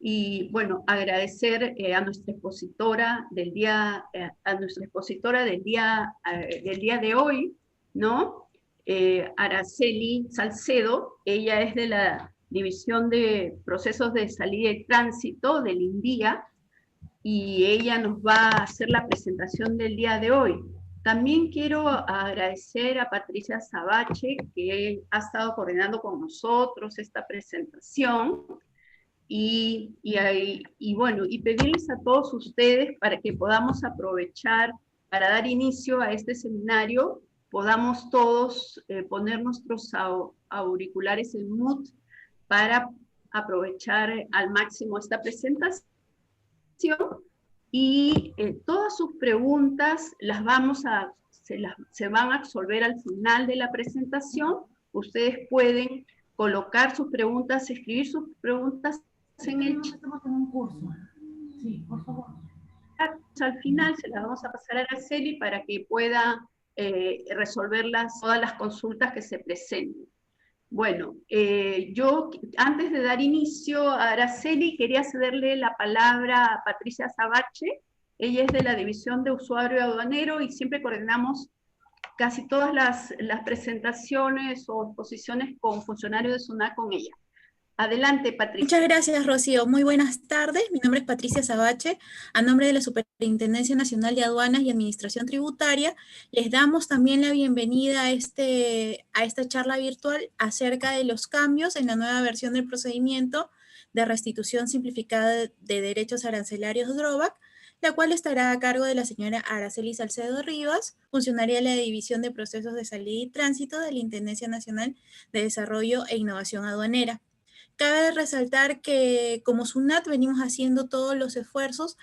Y bueno, agradecer a nuestra expositora del día, del día de hoy, ¿no? Araceli Salcedo. Ella es de la División de Procesos de Salida y Tránsito del INVIA, y ella nos va a hacer la presentación del día de hoy. También quiero agradecer a Patricia Sabache, que ha estado coordinando con nosotros esta presentación, bueno, y pedirles a todos ustedes para que podamos aprovechar para dar inicio a este seminario, podamos todos poner nuestros auriculares en mute para aprovechar al máximo esta presentación, y todas sus preguntas se van a absolver al final de la presentación. Ustedes pueden colocar sus preguntas, escribir sus preguntas en el chat. Estamos en un curso. Sí, por favor. Al final se las vamos a pasar a Araceli para que pueda resolver todas las consultas que se presenten. Bueno, yo antes de dar inicio a Araceli, quería cederle la palabra a Patricia Sabache. Ella es de la División de Usuario Aduanero y siempre coordinamos casi todas las presentaciones o exposiciones con funcionarios de SUNAT con ella. Adelante, Patricia. Muchas gracias, Rocío. Muy buenas tardes. Mi nombre es Patricia Sabache. A nombre de la Superintendencia Nacional de Aduanas y Administración Tributaria, les damos también la bienvenida a esta charla virtual acerca de los cambios en la nueva versión del procedimiento de restitución simplificada de derechos arancelarios DROBAC, la cual estará a cargo de la señora Araceli Salcedo Rivas, funcionaria de la División de Procesos de Salida y Tránsito de la Intendencia Nacional de Desarrollo e Innovación Aduanera. Cabe resaltar que como SUNAT venimos haciendo todos los esfuerzos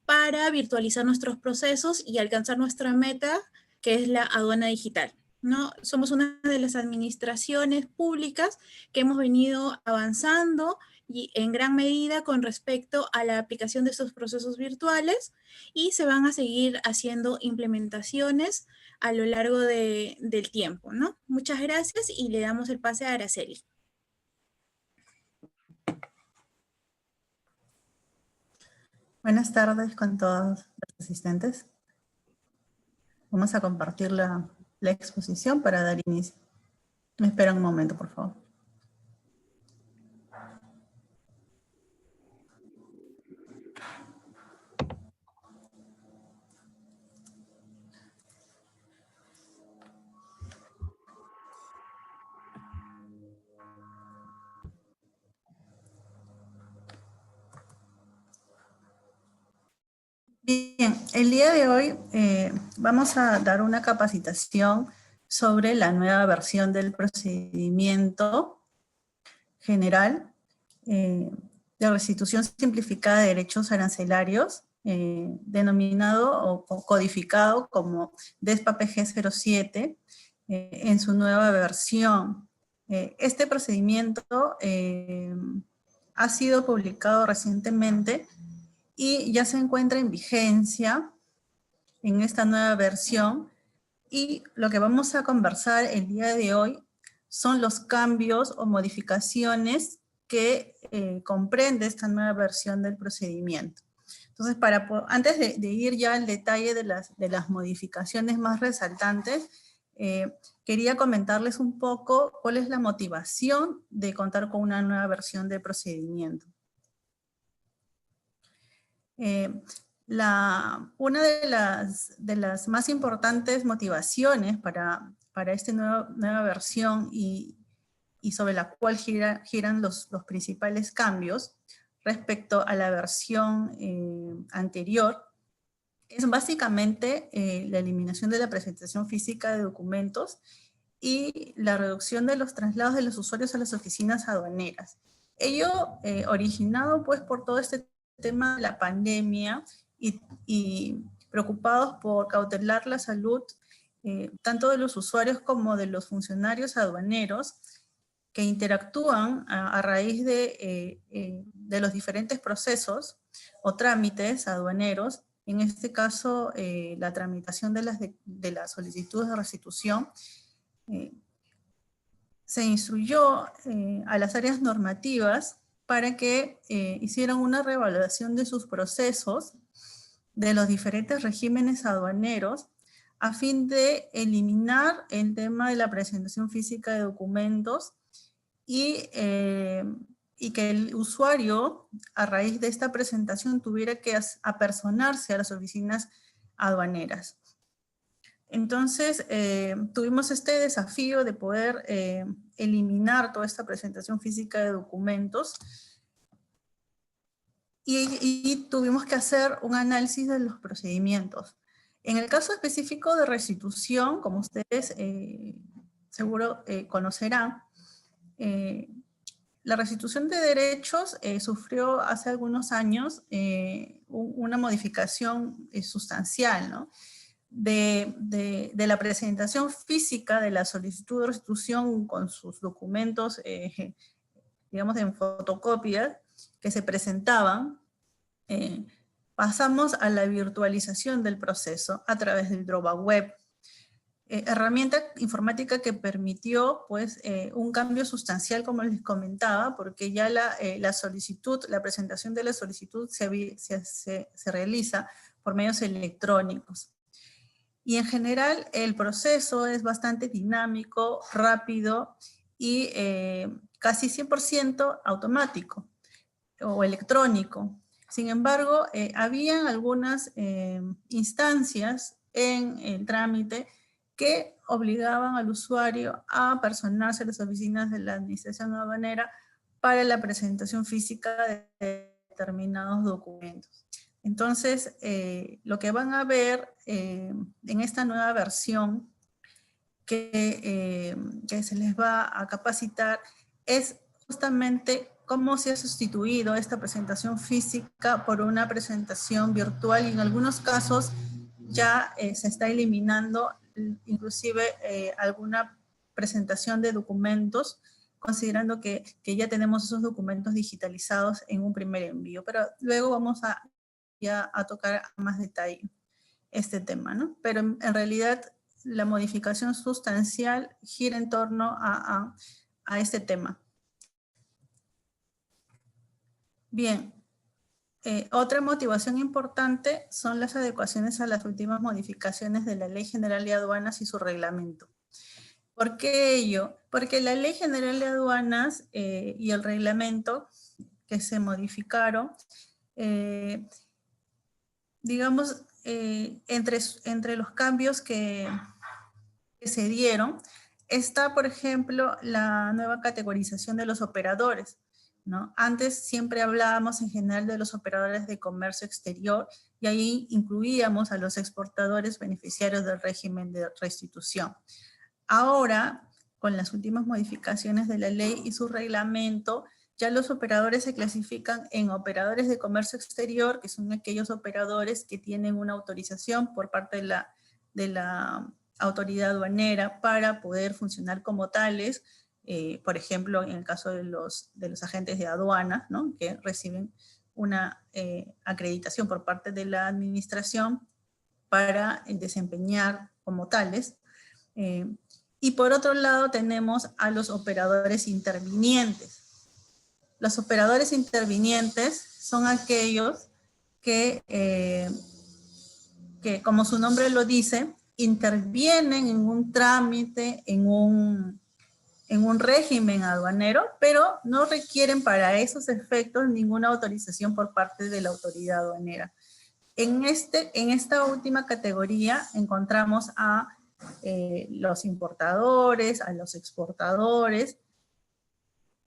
para virtualizar nuestros procesos y alcanzar nuestra meta, que es la aduana digital, ¿no? Somos una de las administraciones públicas que hemos venido avanzando y en gran medida con respecto a la aplicación de estos procesos virtuales, y se van a seguir haciendo implementaciones a lo largo del tiempo, ¿no? Muchas gracias y le damos el pase a Araceli. Buenas tardes con todos los asistentes. Vamos a compartir la exposición para dar inicio. Me esperan un momento, por favor. Bien, el día de hoy vamos a dar una capacitación sobre la nueva versión del procedimiento general de restitución simplificada de derechos arancelarios, denominado o codificado como DESPA-PG 07, en su nueva versión. Este procedimiento ha sido publicado recientemente y ya se encuentra en vigencia en esta nueva versión, y lo que vamos a conversar el día de hoy son los cambios o modificaciones que comprende esta nueva versión del procedimiento. Entonces, antes de ir ya al detalle de las modificaciones más resaltantes, quería comentarles un poco cuál es la motivación de contar con una nueva versión del procedimiento. Una de las más importantes motivaciones para esta nueva versión y sobre la cual giran los principales cambios respecto a la versión anterior es básicamente la eliminación de la presentación física de documentos y la reducción de los traslados de los usuarios a las oficinas aduaneras. Ello originado pues por todo este tema de la pandemia y preocupados por cautelar la salud tanto de los usuarios como de los funcionarios aduaneros que interactúan a raíz de los diferentes procesos o trámites aduaneros, en este caso la tramitación de las solicitudes de restitución. Se instruyó a las áreas normativas para que hicieran una reevaluación de sus procesos de los diferentes regímenes aduaneros a fin de eliminar el tema de la presentación física de documentos y que el usuario, a raíz de esta presentación, tuviera que apersonarse a las oficinas aduaneras. Entonces, tuvimos este desafío de poder eliminar toda esta presentación física de documentos y tuvimos que hacer un análisis de los procedimientos. En el caso específico de restitución, como ustedes seguro conocerán, la restitución de derechos sufrió hace algunos años una modificación sustancial, ¿no? De la presentación física de la solicitud de restitución con sus documentos, digamos, en fotocopias que se presentaban, pasamos a la virtualización del proceso a través del Dropbox Web. Herramienta informática que permitió pues, un cambio sustancial, como les comentaba, porque ya la solicitud, la presentación de la solicitud se realiza por medios electrónicos. Y en general el proceso es bastante dinámico, rápido y casi 100% automático o electrónico. Sin embargo, habían algunas instancias en el trámite que obligaban al usuario a personarse a las oficinas de la administración aduanera para la presentación física de determinados documentos. Entonces, lo que van a ver en esta nueva versión que se les va a capacitar es justamente cómo se ha sustituido esta presentación física por una presentación virtual y en algunos casos ya se está eliminando inclusive alguna presentación de documentos, considerando que ya tenemos esos documentos digitalizados en un primer envío. Pero luego vamos ya a tocar a más detalle este tema, ¿no? Pero en realidad la modificación sustancial gira en torno a este tema. Bien, otra motivación importante son las adecuaciones a las últimas modificaciones de la Ley General de Aduanas y su reglamento. ¿Por qué ello? Porque la Ley General de Aduanas y el reglamento que se modificaron, digamos, entre los cambios que se dieron, está, por ejemplo, la nueva categorización de los operadores, ¿no? Antes siempre hablábamos en general de los operadores de comercio exterior y ahí incluíamos a los exportadores beneficiarios del régimen de restitución. Ahora, con las últimas modificaciones de la ley y su reglamento, ya los operadores se clasifican en operadores de comercio exterior, que son aquellos operadores que tienen una autorización por parte de la autoridad aduanera para poder funcionar como tales, por ejemplo, en el caso de los agentes de aduana, ¿no? Que reciben una acreditación por parte de la administración para desempeñar como tales. Y por otro lado tenemos a los operadores intervinientes. Los operadores intervinientes son aquellos que como su nombre lo dice, intervienen en un trámite, en un régimen aduanero, pero no requieren para esos efectos ninguna autorización por parte de la autoridad aduanera. En esta última categoría encontramos a los importadores, a los exportadores,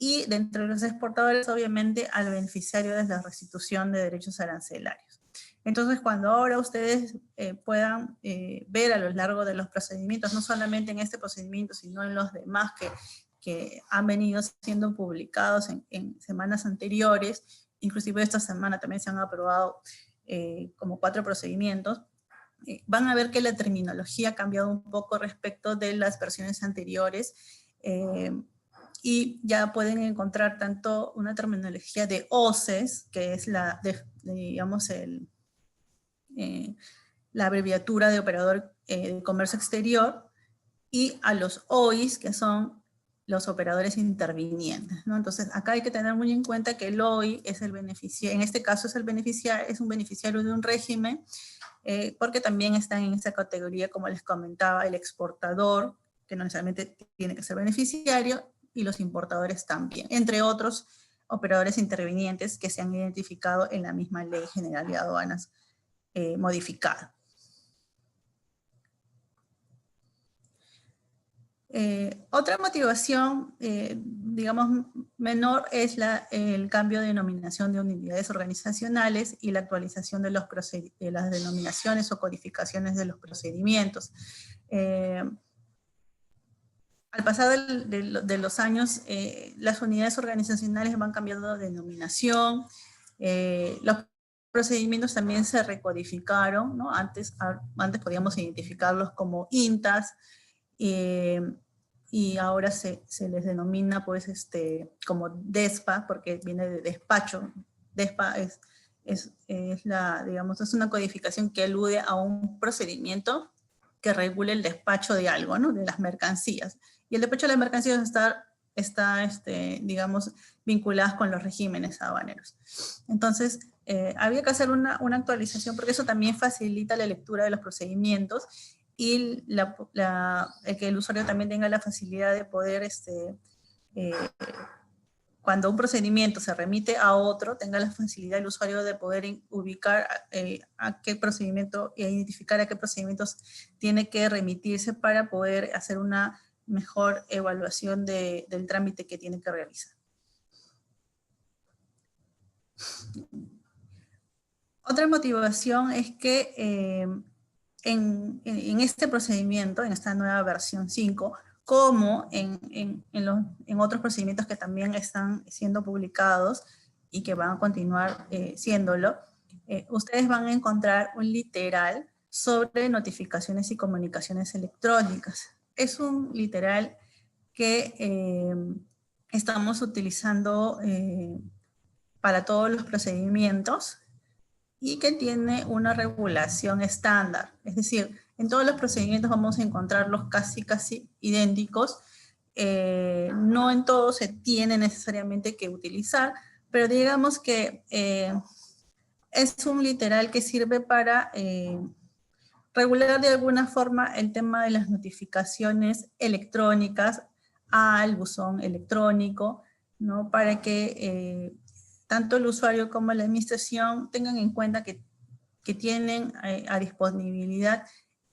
y dentro de los exportadores, obviamente, al beneficiario de la restitución de derechos arancelarios. Entonces, cuando ahora ustedes puedan ver a lo largo de los procedimientos, no solamente en este procedimiento, sino en los demás que han venido siendo publicados en semanas anteriores, inclusive esta semana también se han aprobado como 4 procedimientos, van a ver que la terminología ha cambiado un poco respecto de las versiones anteriores, y ya pueden encontrar tanto una terminología de OCES, que es digamos, la abreviatura de operador de comercio exterior, y a los OIS, que son los operadores intervinientes, ¿no? Entonces, acá hay que tener muy en cuenta que el OI es el beneficiario, en este caso es un beneficiario de un régimen, porque también están en esta categoría, como les comentaba, el exportador, que no necesariamente tiene que ser beneficiario, y los importadores también, entre otros operadores intervinientes que se han identificado en la misma Ley General de Aduanas modificada. Otra motivación, digamos, menor es el cambio de denominación de unidades organizacionales y la actualización de las denominaciones o codificaciones de los procedimientos. Al pasar de los años, las unidades organizacionales van cambiando de denominación, los procedimientos también se recodificaron, ¿no? Antes podíamos identificarlos como INTAs, y ahora se les denomina pues como DESPA, porque viene de despacho. DESPA es una codificación que alude a un procedimiento que regule el despacho de algo, ¿no? De las mercancías. Y el despacho de las mercancías está digamos, vinculadas con los regímenes aduaneros. Entonces, había que hacer una actualización, porque eso también facilita la lectura de los procedimientos y el que el usuario también tenga la facilidad de poder, cuando un procedimiento se remite a otro, tenga la facilidad el usuario de poder ubicar a qué procedimiento e identificar a qué procedimientos tiene que remitirse para poder hacer una mejor evaluación del trámite que tiene que realizar. Otra motivación es que en este procedimiento, en esta nueva versión 5, como en otros procedimientos que también están siendo publicados y que van a continuar siéndolo, ustedes van a encontrar un literal sobre notificaciones y comunicaciones electrónicas. Es un literal que estamos utilizando para todos los procedimientos y que tiene una regulación estándar. Es decir, en todos los procedimientos vamos a encontrarlos casi idénticos. No en todos se tiene necesariamente que utilizar, pero digamos que es un literal que sirve para regular de alguna forma el tema de las notificaciones electrónicas al buzón electrónico, ¿no? Para que tanto el usuario como la administración tengan en cuenta que tienen a disponibilidad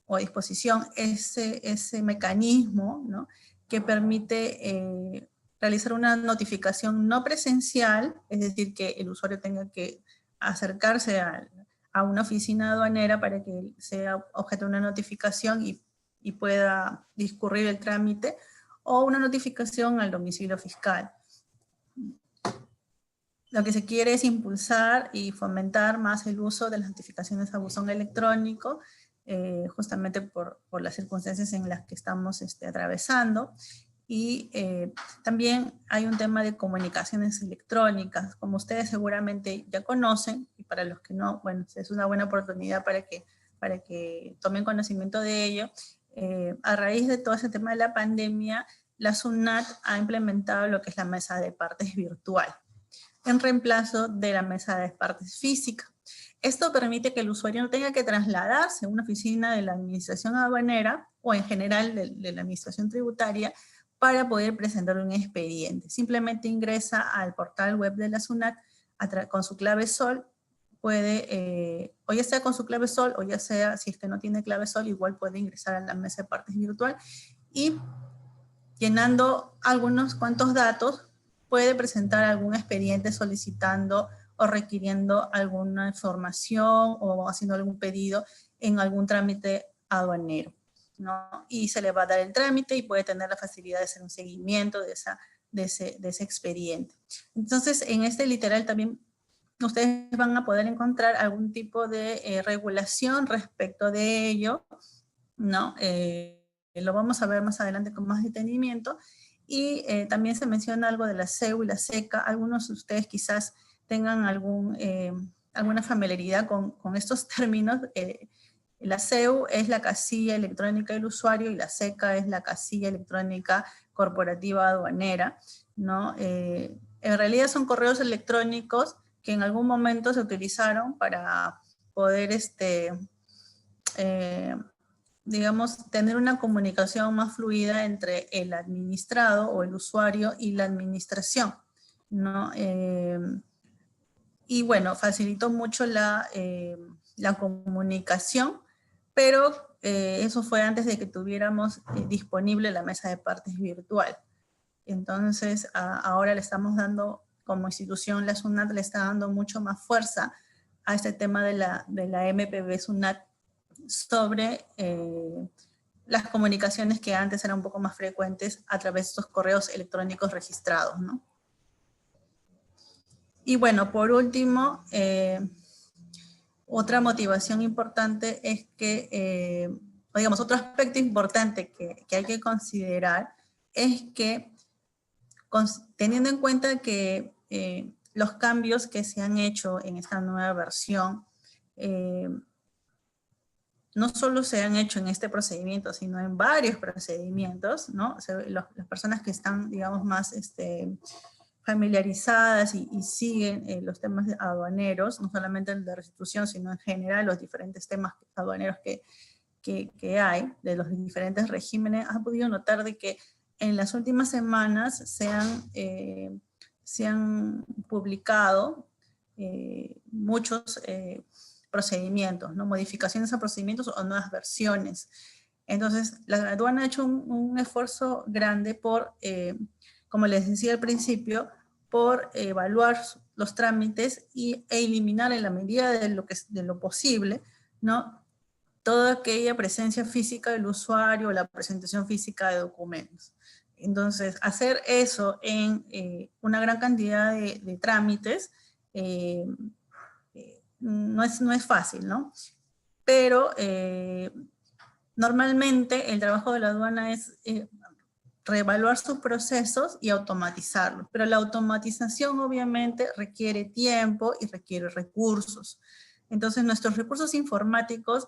o a disposición ese mecanismo, ¿no? Que permite realizar una notificación no presencial, es decir, que el usuario tenga que acercarse a una oficina aduanera para que sea objeto de una notificación y pueda discurrir el trámite, o una notificación al domicilio fiscal. Lo que se quiere es impulsar y fomentar más el uso de las notificaciones a buzón electrónico, justamente por las circunstancias en las que estamos atravesando. Y también hay un tema de comunicaciones electrónicas, como ustedes seguramente ya conocen, y para los que no, bueno, es una buena oportunidad para que tomen conocimiento de ello. A raíz de todo ese tema de la pandemia, la SUNAT ha implementado lo que es la mesa de partes virtual, en reemplazo de la mesa de partes física. Esto permite que el usuario no tenga que trasladarse a una oficina de la administración aduanera o en general de la administración tributaria para poder presentar un expediente. Simplemente ingresa al portal web de la SUNAT con su clave SOL, puede, o ya sea con su clave SOL, o ya sea, si es que no tiene clave SOL, igual puede ingresar a la mesa de partes virtual y llenando algunos cuantos datos, puede presentar algún expediente solicitando o requiriendo alguna información o haciendo algún pedido en algún trámite aduanero, ¿no? Y se le va a dar el trámite y puede tener la facilidad de hacer un seguimiento de ese expediente. Entonces, en este literal también ustedes van a poder encontrar algún tipo de regulación respecto de ello, ¿no? Lo vamos a ver más adelante con más detenimiento. Y también se menciona algo de la CEU y la SECA. Algunos de ustedes quizás tengan alguna familiaridad con estos términos. La CEU es la casilla electrónica del usuario y la SECA es la casilla electrónica corporativa aduanera, ¿no? En realidad son correos electrónicos que en algún momento se utilizaron para poder, digamos, tener una comunicación más fluida entre el administrado o el usuario y la administración, ¿no? Y bueno, facilitó mucho la comunicación, pero eso fue antes de que tuviéramos disponible la mesa de partes virtual. Entonces, ahora le estamos dando, como institución, la SUNAT le está dando mucho más fuerza a este tema de la MPB SUNAT sobre las comunicaciones que antes eran un poco más frecuentes a través de estos correos electrónicos registrados, ¿no? Y bueno, por último, otra motivación importante es que, digamos, otro aspecto importante que hay que considerar es que, teniendo en cuenta que los cambios que se han hecho en esta nueva versión, no solo se han hecho en este procedimiento, sino en varios procedimientos, ¿no? O sea, las personas que están, digamos, más familiarizadas y siguen los temas aduaneros, no solamente el de restitución, sino en general los diferentes temas aduaneros que hay, de los diferentes regímenes, han podido notar de que en las últimas semanas se han publicado muchos procedimientos, ¿no? Modificaciones a procedimientos o nuevas versiones. Entonces, la aduana ha hecho un esfuerzo grande por, como les decía al principio, por evaluar los trámites e eliminar en la medida de lo posible, ¿no? Toda aquella presencia física del usuario, la presentación física de documentos. Entonces, hacer eso en una gran cantidad de trámites no es fácil, ¿no? Pero normalmente el trabajo de la aduana es reevaluar sus procesos y automatizarlos. Pero la automatización obviamente requiere tiempo y requiere recursos. Entonces nuestros recursos informáticos,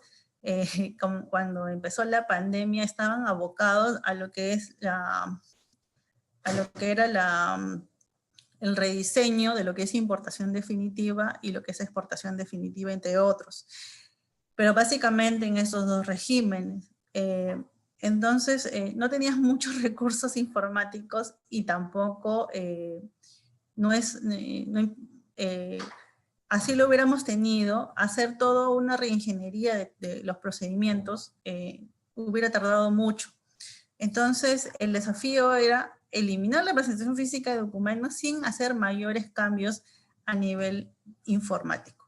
cuando empezó la pandemia, estaban abocados a lo que es el rediseño de lo que es importación definitiva y lo que es exportación definitiva, entre otros. Pero básicamente en esos dos regímenes. Entonces, no tenías muchos recursos informáticos y tampoco así lo hubiéramos tenido, hacer toda una reingeniería de los procedimientos hubiera tardado mucho. Entonces, el desafío era eliminar la presentación física de documentos sin hacer mayores cambios a nivel informático.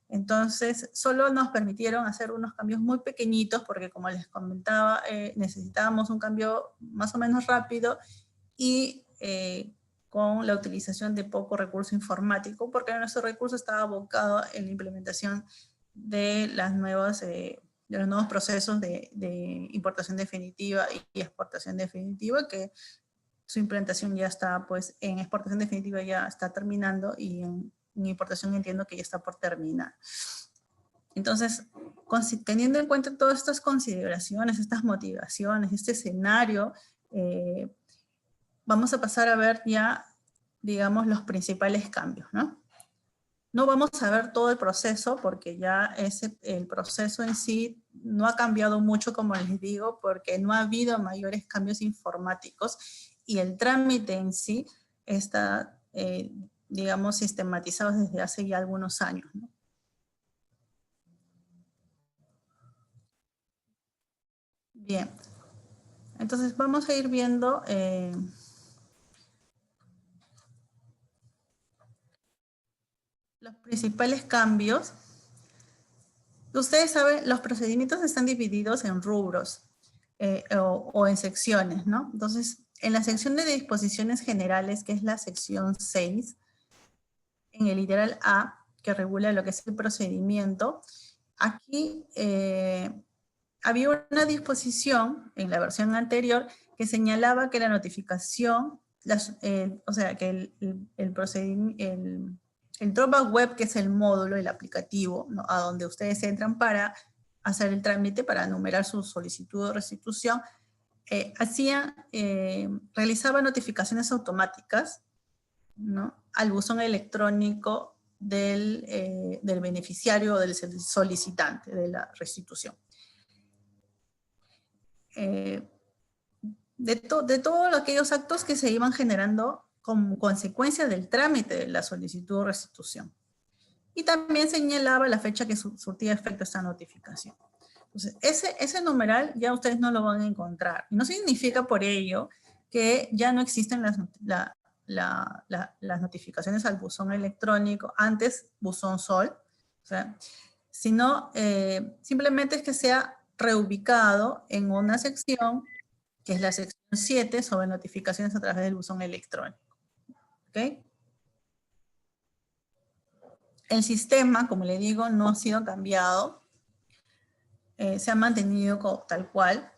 Entonces, solo nos permitieron hacer unos cambios muy pequeñitos porque, como les comentaba, necesitábamos un cambio más o menos rápido y con la utilización de poco recurso informático, porque nuestro recurso estaba abocado en la implementación de los nuevos procesos de importación definitiva y exportación definitiva, que su implementación ya está, pues, en exportación definitiva ya está terminando y en importación entiendo que ya está por terminar. Entonces, teniendo en cuenta todas estas consideraciones, estas motivaciones, este escenario, vamos a pasar a ver ya, digamos, los principales cambios, ¿no? No vamos a ver todo el proceso porque ya el proceso en sí no ha cambiado mucho, como les digo, porque no ha habido mayores cambios informáticos y el trámite en sí está, digamos, sistematizado desde hace ya algunos años, ¿no? Bien, entonces vamos a ir viendo los principales cambios. Ustedes saben, los procedimientos están divididos en rubros o en secciones, ¿no? Entonces, en la sección de disposiciones generales, que es la sección 6, en el literal A, que regula lo que es el procedimiento, aquí había una disposición en la versión anterior que señalaba que la notificación, o sea, que el dropback web, que es el módulo, el aplicativo, ¿no?, a donde ustedes entran para hacer el trámite, para enumerar su solicitud de restitución, realizaba notificaciones automáticas, ¿no?, al buzón electrónico del beneficiario o del solicitante de la restitución. De todos aquellos actos que se iban generando como consecuencia del trámite de la solicitud o restitución. Y también señalaba la fecha que surtía efecto esta notificación. Entonces, ese numeral ya ustedes no lo van a encontrar. Y no significa por ello que ya no existen las notificaciones al buzón electrónico, antes buzón SOL, o sea, sino simplemente es que sea reubicado en una sección, que es la sección 7, sobre notificaciones a través del buzón electrónico. ¿Ok? El sistema, como le digo, no ha sido cambiado, se ha mantenido tal cual,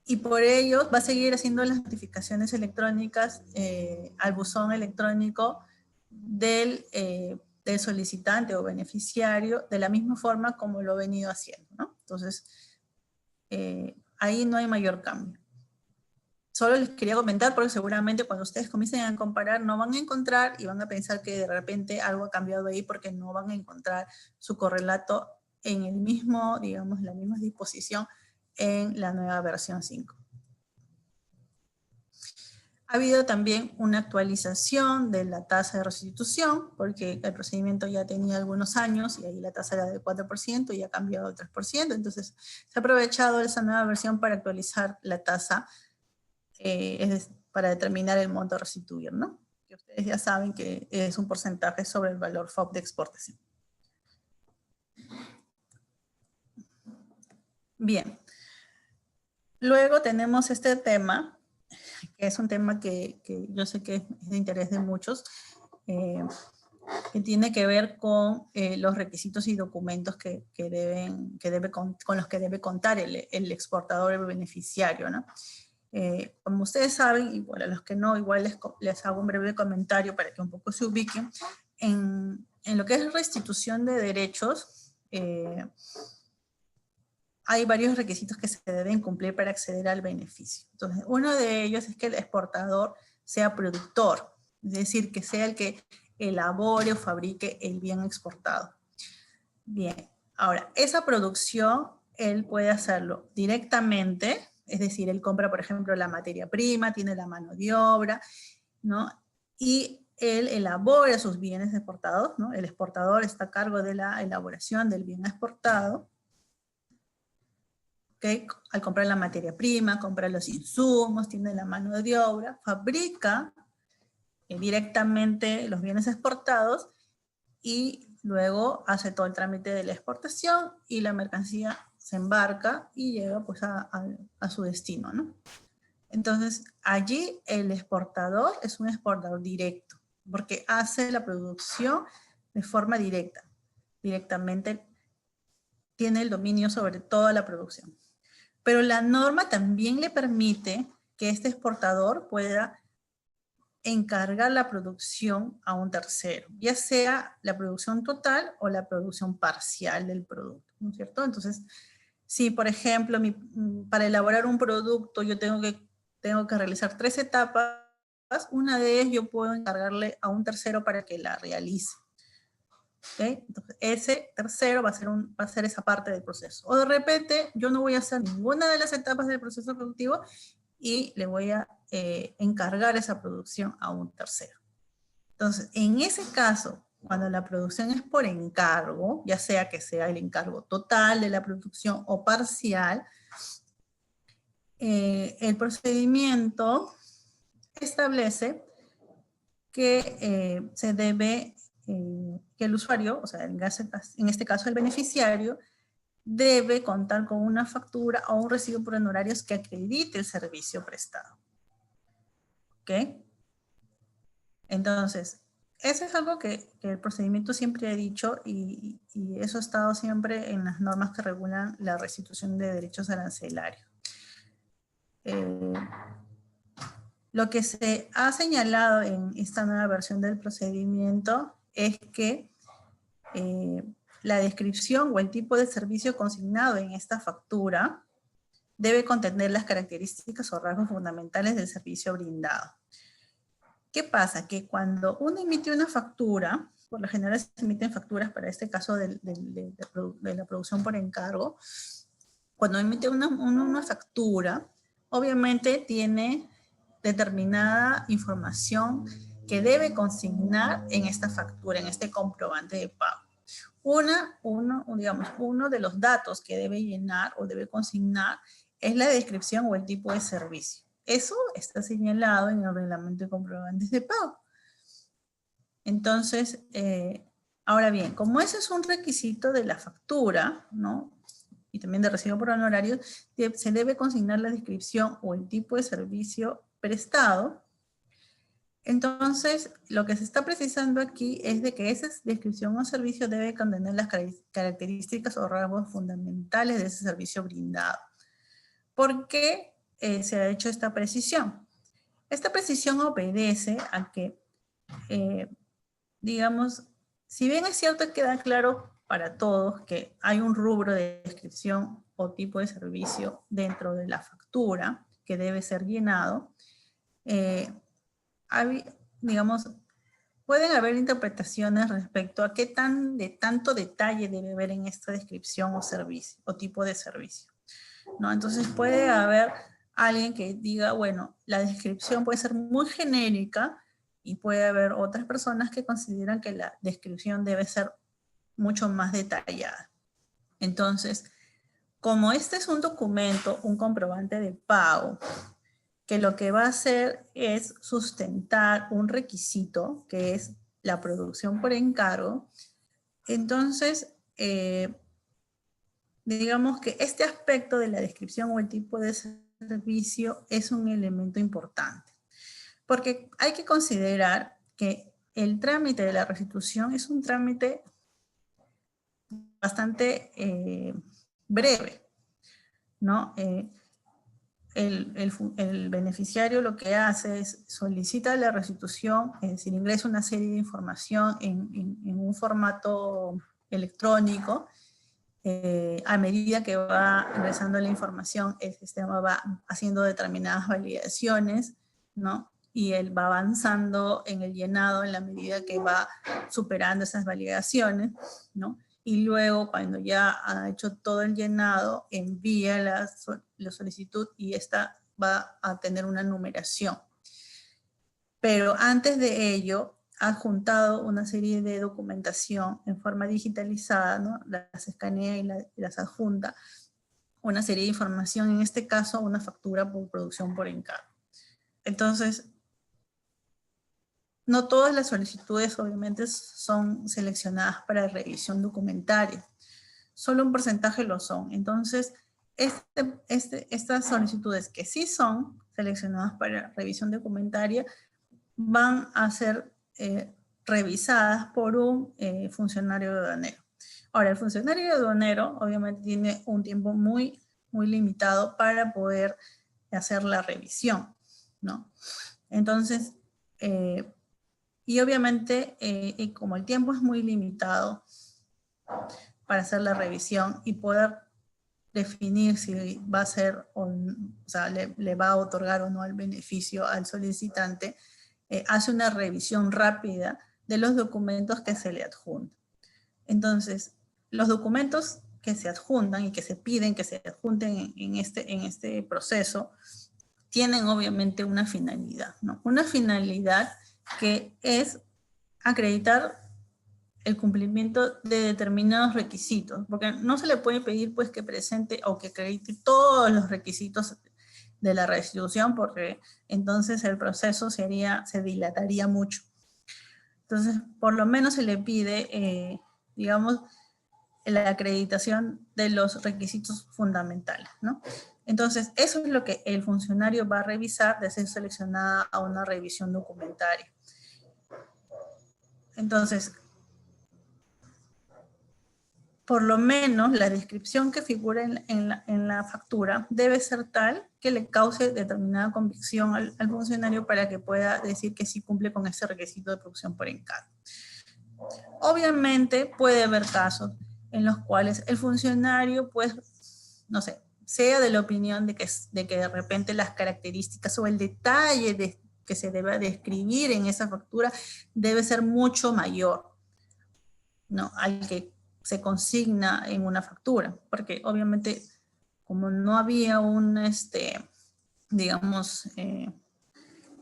y por ello va a seguir haciendo las notificaciones electrónicas al buzón electrónico del solicitante o beneficiario de la misma forma como lo ha venido haciendo, ¿no? Entonces, ahí no hay mayor cambio. Solo les quería comentar porque seguramente cuando ustedes comiencen a comparar no van a encontrar y van a pensar que de repente algo ha cambiado ahí porque no van a encontrar su correlato en el mismo, digamos, la misma disposición en la nueva versión 5. Ha habido también una actualización de la tasa de restitución, porque el procedimiento ya tenía algunos años y ahí la tasa era del 4% y ha cambiado al 3%, entonces se ha aprovechado esa nueva versión para actualizar la tasa, para determinar el monto a restituir, ¿no? Que ustedes ya saben que es un porcentaje sobre el valor FOB de exportación. Bien. Luego tenemos este tema, que es un tema que yo sé que es de interés de muchos, que tiene que ver con los requisitos y documentos con los que debe contar el exportador, el beneficiario, ¿no? Como ustedes saben, y para los que no, igual les hago un breve comentario para que un poco se ubiquen, en lo que es restitución de derechos, hay varios requisitos que se deben cumplir para acceder al beneficio. Entonces, uno de ellos es que el exportador sea productor, es decir, que sea el que elabore o fabrique el bien exportado. Bien, ahora, esa producción, él puede hacerlo directamente, es decir, él compra, por ejemplo, la materia prima, tiene la mano de obra, ¿no? Y él elabora sus bienes exportados, ¿no? El exportador está a cargo de la elaboración del bien exportado. ¿Okay? Al comprar la materia prima, comprar los insumos, tiene la mano de obra, fabrica directamente los bienes exportados y luego hace todo el trámite de la exportación y la mercancía se embarca y llega pues a su destino, ¿no? Entonces allí el exportador es un exportador directo porque hace la producción de forma directa, directamente tiene el dominio sobre toda la producción. Pero la norma también le permite que este exportador pueda encargar la producción a un tercero, ya sea la producción total o la producción parcial del producto, ¿no es cierto? Entonces, si por ejemplo, para elaborar un producto yo tengo que realizar 3 etapas, una de ellas yo puedo encargarle a un tercero para que la realice. ¿Okay? Entonces, ese tercero va a ser esa parte del proceso. O de repente, yo no voy a hacer ninguna de las etapas del proceso productivo y le voy a encargar esa producción a un tercero. Entonces, en ese caso, cuando la producción es por encargo, ya sea que sea el encargo total de la producción o parcial, el procedimiento establece que se debe, que el usuario, o sea, en este caso el beneficiario, debe contar con una factura o un recibo por honorarios que acredite el servicio prestado. ¿Ok? Entonces, eso es algo que el procedimiento siempre ha dicho y eso ha estado siempre en las normas que regulan la restitución de derechos arancelarios. Lo que se ha señalado en esta nueva versión del procedimiento es que la descripción o el tipo de servicio consignado en esta factura debe contener las características o rasgos fundamentales del servicio brindado. ¿Qué pasa? Que cuando uno emite una factura, por lo general se emiten facturas para este caso de la producción por encargo, cuando emite una factura, obviamente tiene determinada información que debe consignar en esta factura, en este comprobante de pago. Uno de los datos que debe llenar o debe consignar es la descripción o el tipo de servicio. Eso está señalado en el reglamento de comprobantes de pago. Entonces, ahora bien, como ese es un requisito de la factura, ¿no? Y también de recibo por honorario, se debe consignar la descripción o el tipo de servicio prestado. Entonces, lo que se está precisando aquí es de que esa descripción o servicio debe contener las características o rasgos fundamentales de ese servicio brindado. ¿Por qué se ha hecho esta precisión? Esta precisión obedece a que, digamos, si bien es cierto que queda claro para todos que hay un rubro de descripción o tipo de servicio dentro de la factura que debe ser llenado, digamos, pueden haber interpretaciones respecto a qué tanto detalle debe haber en esta descripción o servicio o tipo de servicio, ¿no? Entonces puede haber alguien que diga, bueno, la descripción puede ser muy genérica y puede haber otras personas que consideran que la descripción debe ser mucho más detallada. Entonces, como este es un documento, un comprobante de pago, que lo que va a hacer es sustentar un requisito, que es la producción por encargo, entonces, digamos que este aspecto de la descripción o el tipo de servicio es un elemento importante, porque hay que considerar que el trámite de la restitución es un trámite bastante breve, ¿no? El beneficiario lo que hace es solicita la restitución, es decir, ingresa una serie de información en un formato electrónico. A medida que va ingresando la información, el sistema va haciendo determinadas validaciones, ¿no? Y él va avanzando en el llenado en la medida que va superando esas validaciones, ¿no? Y luego, cuando ya ha hecho todo el llenado, envía la solicitud y esta va a tener una numeración. Pero antes de ello, ha adjuntado una serie de documentación en forma digitalizada, ¿no? Las escanea y las adjunta, una serie de información, en este caso una factura por producción por encargo. Entonces, no todas las solicitudes obviamente son seleccionadas para revisión documentaria, solo un porcentaje lo son. Entonces, estas solicitudes que sí son seleccionadas para revisión documentaria van a ser revisadas por un funcionario aduanero. Ahora, el funcionario aduanero obviamente tiene un tiempo muy limitado para poder hacer la revisión, ¿no? Entonces, y obviamente, como el tiempo es muy limitado para hacer la revisión y poder definir si va a ser, o sea, le va a otorgar o no el beneficio al solicitante, hace una revisión rápida de los documentos que se le adjuntan. Entonces, los documentos que se adjuntan y que se piden que se adjunten en este proceso tienen obviamente una finalidad, ¿no? Una finalidad que es acreditar el cumplimiento de determinados requisitos, porque no se le puede pedir pues que presente o que acredite todos los requisitos de la restitución, porque entonces el proceso se dilataría mucho. Entonces, por lo menos se le pide, digamos, la acreditación de los requisitos fundamentales, ¿no? Entonces, eso es lo que el funcionario va a revisar de ser seleccionada a una revisión documentaria. Entonces, por lo menos la descripción que figura en la factura debe ser tal que le cause determinada convicción al funcionario para que pueda decir que sí cumple con ese requisito de producción por encargo. Obviamente puede haber casos en los cuales el funcionario, pues, no sé, sea de la opinión de que de repente las características o el detalle que se debe describir en esa factura debe ser mucho mayor, ¿no?, al que se consigna en una factura, porque obviamente como no había digamos,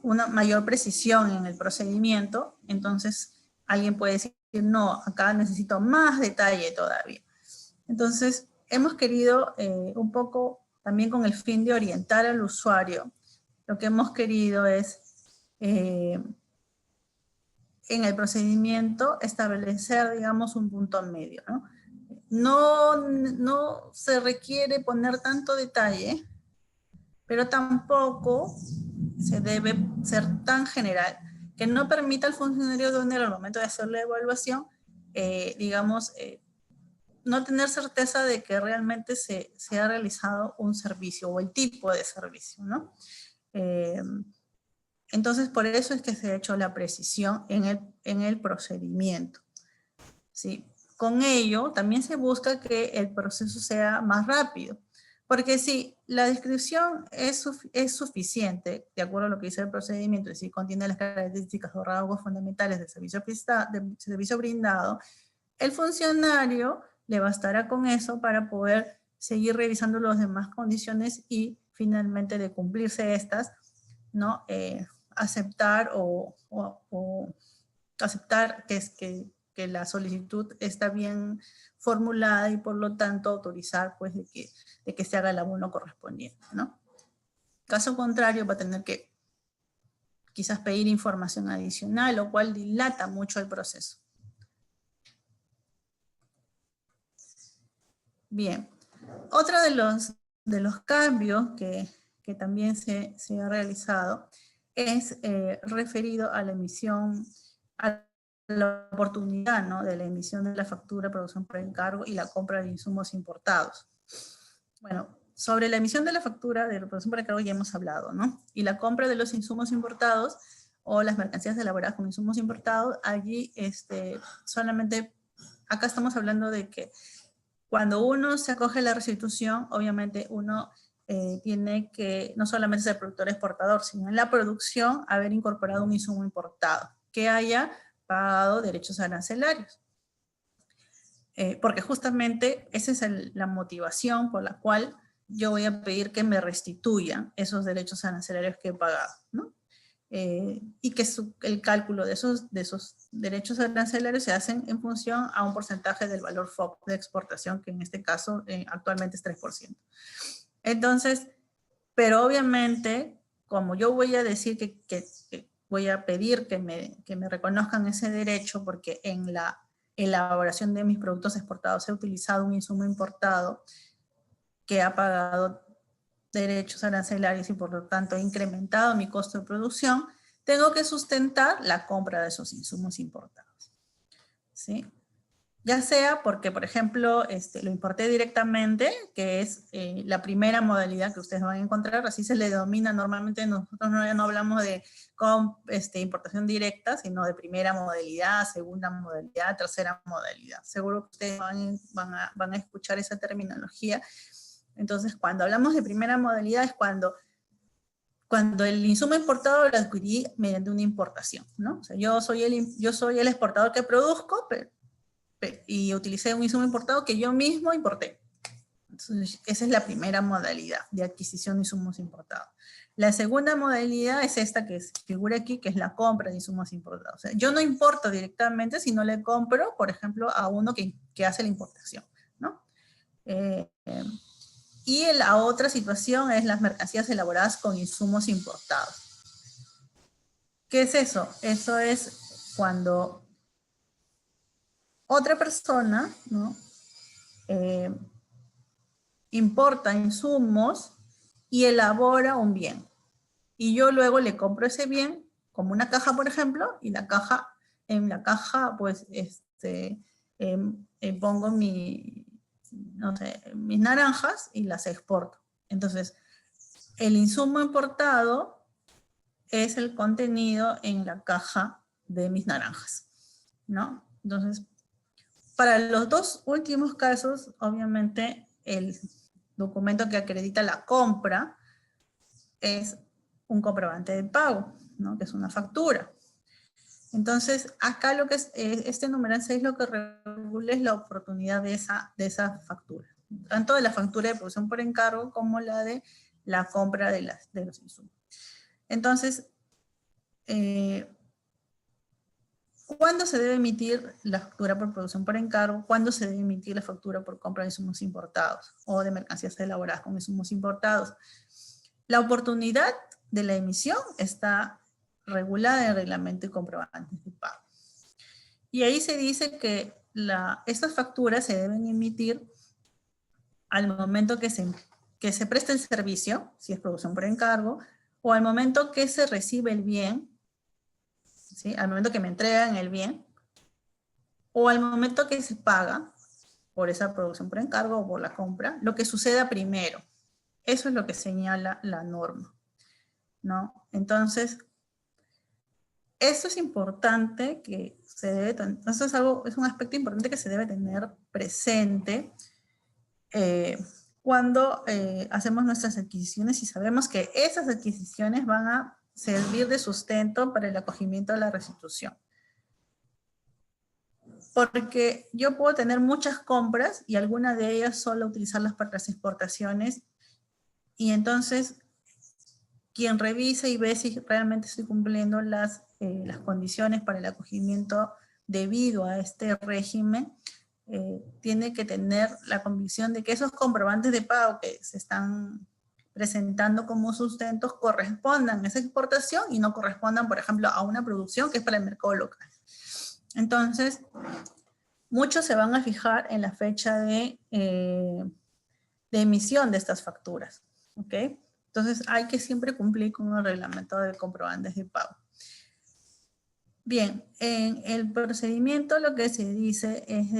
una mayor precisión en el procedimiento, entonces alguien puede decir, no, acá necesito más detalle todavía. Entonces, hemos querido un poco, también con el fin de orientar al usuario, lo que hemos querido es, en el procedimiento, establecer, digamos, un punto medio, ¿no? No se requiere poner tanto detalle, pero tampoco se debe ser tan general que no permita al funcionario aduanero al momento de hacer la evaluación, digamos, no tener certeza de que realmente se ha realizado un servicio o el tipo de servicio, ¿no? Entonces, por eso es que se ha hecho la precisión en el procedimiento, ¿sí? Con ello, también se busca que el proceso sea más rápido, porque si la descripción es suficiente, de acuerdo a lo que dice el procedimiento, es decir, contiene las características o rasgos fundamentales del servicio brindado, el funcionario le bastará con eso para poder seguir revisando las demás condiciones y finalmente, de cumplirse estas, ¿no?, aceptar aceptar que la solicitud está bien formulada y por lo tanto autorizar, pues, de que se haga el abono correspondiente, ¿no? Caso contrario, va a tener que quizás pedir información adicional, lo cual dilata mucho el proceso. Bien, otro de los cambios que también se ha realizado es referido a la emisión, a la oportunidad, ¿no?, de la emisión de la factura, producción por encargo y la compra de insumos importados. Bueno, sobre la emisión de la factura de la producción por encargo ya hemos hablado, ¿no? Y la compra de los insumos importados o las mercancías elaboradas con insumos importados, allí solamente, acá estamos hablando de que cuando uno se acoge a la restitución, obviamente uno tiene que no solamente ser productor exportador, sino en la producción haber incorporado un insumo importado, que haya pagado derechos arancelarios. Porque justamente esa es la motivación por la cual yo voy a pedir que me restituyan esos derechos arancelarios que he pagado, ¿no? Y que el cálculo de esos derechos arancelarios se hacen en función a un porcentaje del valor FOB de exportación, que en este caso actualmente es 3%. Entonces, pero obviamente, como yo voy a decir que voy a pedir que me reconozcan ese derecho, porque en la elaboración de mis productos exportados he utilizado un insumo importado que ha pagado derechos arancelarios y por lo tanto he incrementado mi costo de producción, tengo que sustentar la compra de esos insumos importados, ¿sí? Ya sea porque, por ejemplo, lo importé directamente, que es la primera modalidad que ustedes van a encontrar, así se le denomina normalmente. Nosotros no hablamos de importación directa, sino de primera modalidad, segunda modalidad, tercera modalidad. Seguro que ustedes van a escuchar esa terminología. Entonces, cuando hablamos de primera modalidad es cuando el insumo importado lo adquirí mediante una importación, ¿no? O sea, yo soy el exportador que produzco, y utilicé un insumo importado que yo mismo importé. Entonces, esa es la primera modalidad de adquisición de insumos importados. La segunda modalidad es esta que figura aquí, que es la compra de insumos importados. O sea, yo no importo directamente, sino le compro, por ejemplo, a uno que hace la importación, ¿no? Y la otra situación es las mercancías elaboradas con insumos importados. ¿Qué es eso? Eso es cuando otra persona, ¿no?, importa insumos y elabora un bien. Y yo luego le compro ese bien, como una caja, por ejemplo, y en la caja, pues, pongo mis naranjas y las exporto. Entonces, el insumo importado es el contenido en la caja de mis naranjas, ¿no? Entonces, para los dos últimos casos, obviamente, documento que acredita la compra es un comprobante de pago, ¿no? Que es una factura. Entonces, acá lo que es, este numeral 6 lo que regula es la oportunidad de esa factura. Tanto de la factura de producción por encargo como la de la compra de los insumos. Entonces, ¿cuándo se debe emitir la factura por producción por encargo? ¿Cuándo se debe emitir la factura por compra de insumos importados o de mercancías elaboradas con insumos importados? La oportunidad de la emisión está regulada en el reglamento y comprobantes de pago. Y ahí se dice que estas facturas se deben emitir al momento que se presta el servicio, si es producción por encargo, o al momento que se recibe el bien, ¿sí? Al momento que me entregan el bien, o al momento que se paga por esa producción por encargo o por la compra, lo que suceda primero. Eso es lo que señala la norma, ¿no? Entonces, esto es importante que se debe, eso es un aspecto importante que se debe tener presente cuando hacemos nuestras adquisiciones y sabemos que esas adquisiciones van a servir de sustento para el acogimiento de la restitución. Porque yo puedo tener muchas compras y algunas de ellas solo utilizarlas para las exportaciones y entonces quien revisa y ve si realmente estoy cumpliendo las condiciones para el acogimiento debido a este régimen, tiene que tener la convicción de que esos comprobantes de pago que se están presentando como sustentos correspondan a esa exportación y no correspondan, por ejemplo, a una producción que es para el mercado local. Entonces, muchos se van a fijar en la fecha de emisión de estas facturas, ¿ok? Entonces, hay que siempre cumplir con el reglamento de comprobantes de pago. Bien, en el procedimiento lo que se dice es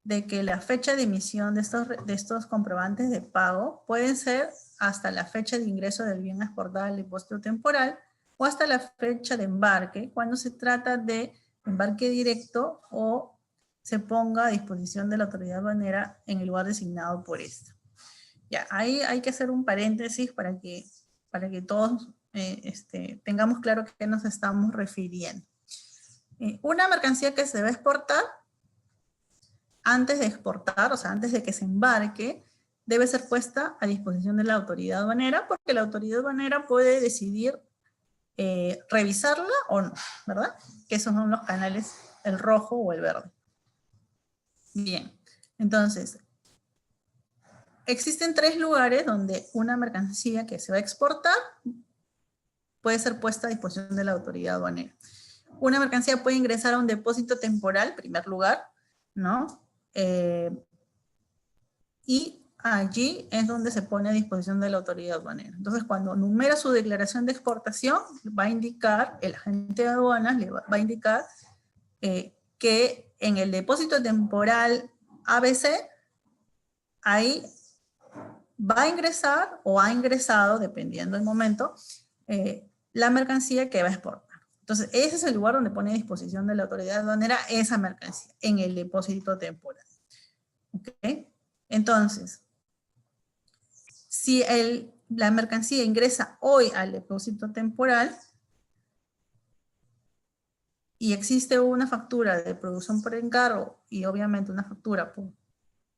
de que la fecha de emisión de estos comprobantes de pago pueden ser hasta la fecha de ingreso del bien a exportar al depósito temporal o hasta la fecha de embarque, cuando se trata de embarque directo o se ponga a disposición de la autoridad aduanera en el lugar designado por esta. Ya, ahí hay que hacer un paréntesis para que todos tengamos claro a qué nos estamos refiriendo. Una mercancía que se va a exportar, antes de exportar, o sea, antes de que se embarque, debe ser puesta a disposición de la autoridad aduanera, porque la autoridad aduanera puede decidir revisarla o no, ¿verdad? Que esos son los canales, el rojo o el verde. Bien, entonces, existen 3 lugares donde una mercancía que se va a exportar puede ser puesta a disposición de la autoridad aduanera. Una mercancía puede ingresar a un depósito temporal, en primer lugar, ¿no? Y allí es donde se pone a disposición de la autoridad aduanera. Entonces, cuando numera su declaración de exportación, va a indicar, el agente de aduanas le va a indicar que en el depósito temporal ABC, ahí va a ingresar o ha ingresado, dependiendo del momento, la mercancía que va a exportar. Entonces, ese es el lugar donde pone a disposición de la autoridad aduanera esa mercancía, en el depósito temporal. ¿Ok? Entonces, si la mercancía ingresa hoy al depósito temporal y existe una factura de producción por encargo y obviamente una factura por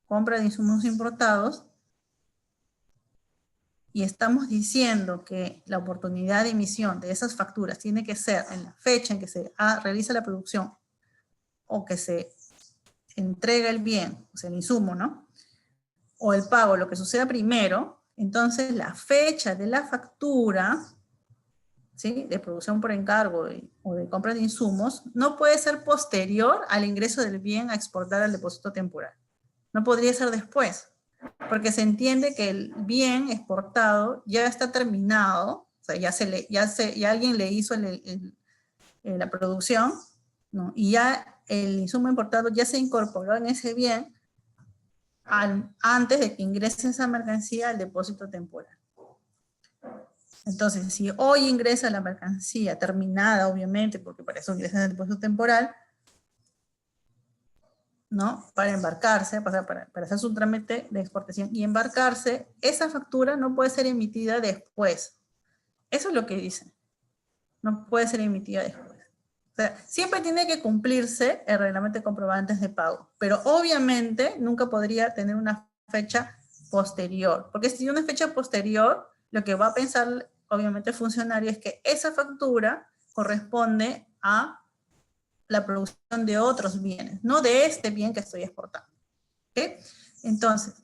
compra de insumos importados, y estamos diciendo que la oportunidad de emisión de esas facturas tiene que ser en la fecha en que se realiza la producción o que se entrega el bien, o sea, el insumo, ¿no? O el pago, lo que suceda primero, entonces la fecha de la factura, ¿sí?, de producción por encargo o de compra de insumos, no puede ser posterior al ingreso del bien a exportar al depósito temporal. No podría ser después, porque se entiende que el bien exportado ya está terminado, o sea, ya alguien le hizo la producción, ¿no? Y ya el insumo importado ya se incorporó en ese bien antes de que ingrese esa mercancía al depósito temporal. Entonces, si hoy ingresa la mercancía, mercancía, terminada, obviamente, porque para eso ingresa en el depósito temporal, ¿no? Para embarcarse, para hacer su trámite de exportación y embarcarse, esa factura no puede ser emitida después. Eso es lo que dice. No puede ser emitida después. O sea, siempre tiene que cumplirse el reglamento de comprobantes de pago, pero obviamente nunca podría tener una fecha posterior, porque si una fecha posterior, lo que va a pensar obviamente el funcionario es que esa factura corresponde a la producción de otros bienes, no de este bien que estoy exportando. ¿Okay? Entonces,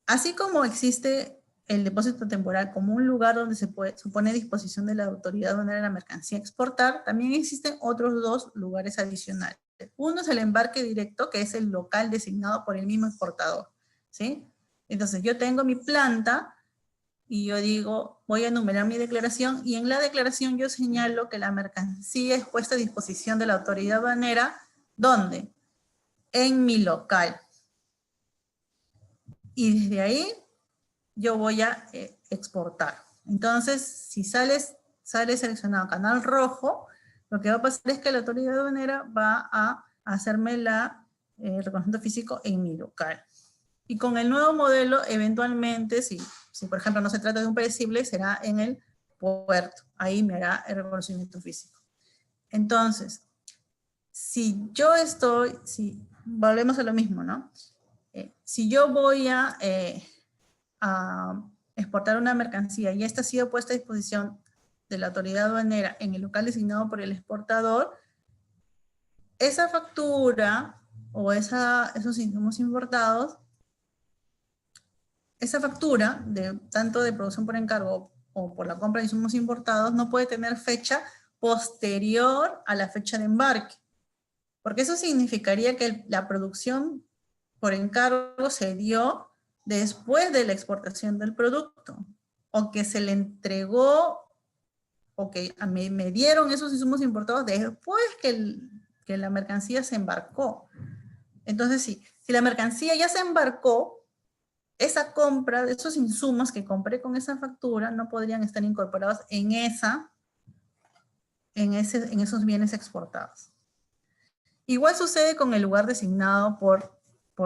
así como existe el depósito temporal como un lugar donde se pone a disposición de la autoridad aduanera la mercancía a exportar, también existen otros dos lugares adicionales. Uno es el embarque directo, que es el local designado por el mismo exportador, ¿sí? Entonces, yo tengo mi planta y yo digo, voy a enumerar mi declaración, y en la declaración yo señalo que la mercancía es puesta a disposición de la autoridad aduanera, ¿dónde? En mi local. Y desde ahí yo voy a exportar. Entonces, si sale seleccionado canal rojo, lo que va a pasar es que la autoridad aduanera va a hacerme el reconocimiento físico en mi local. Y con el nuevo modelo, eventualmente, si por ejemplo no se trata de un perecible, será en el puerto. Ahí me hará el reconocimiento físico. Entonces, si volvemos a lo mismo, ¿no? Si yo voy a exportar una mercancía y esta ha sido puesta a disposición de la autoridad aduanera en el local designado por el exportador, esa factura o esos insumos importados, esa factura, tanto de producción por encargo o por la compra de insumos importados, no puede tener fecha posterior a la fecha de embarque, porque eso significaría que la producción por encargo se dio después de la exportación del producto, o que se le entregó, o que me dieron esos insumos importados después que la mercancía se embarcó. Entonces, si la mercancía ya se embarcó, esa compra de esos insumos que compré con esa factura no podrían estar incorporados en esos bienes exportados. Igual sucede con el lugar designado por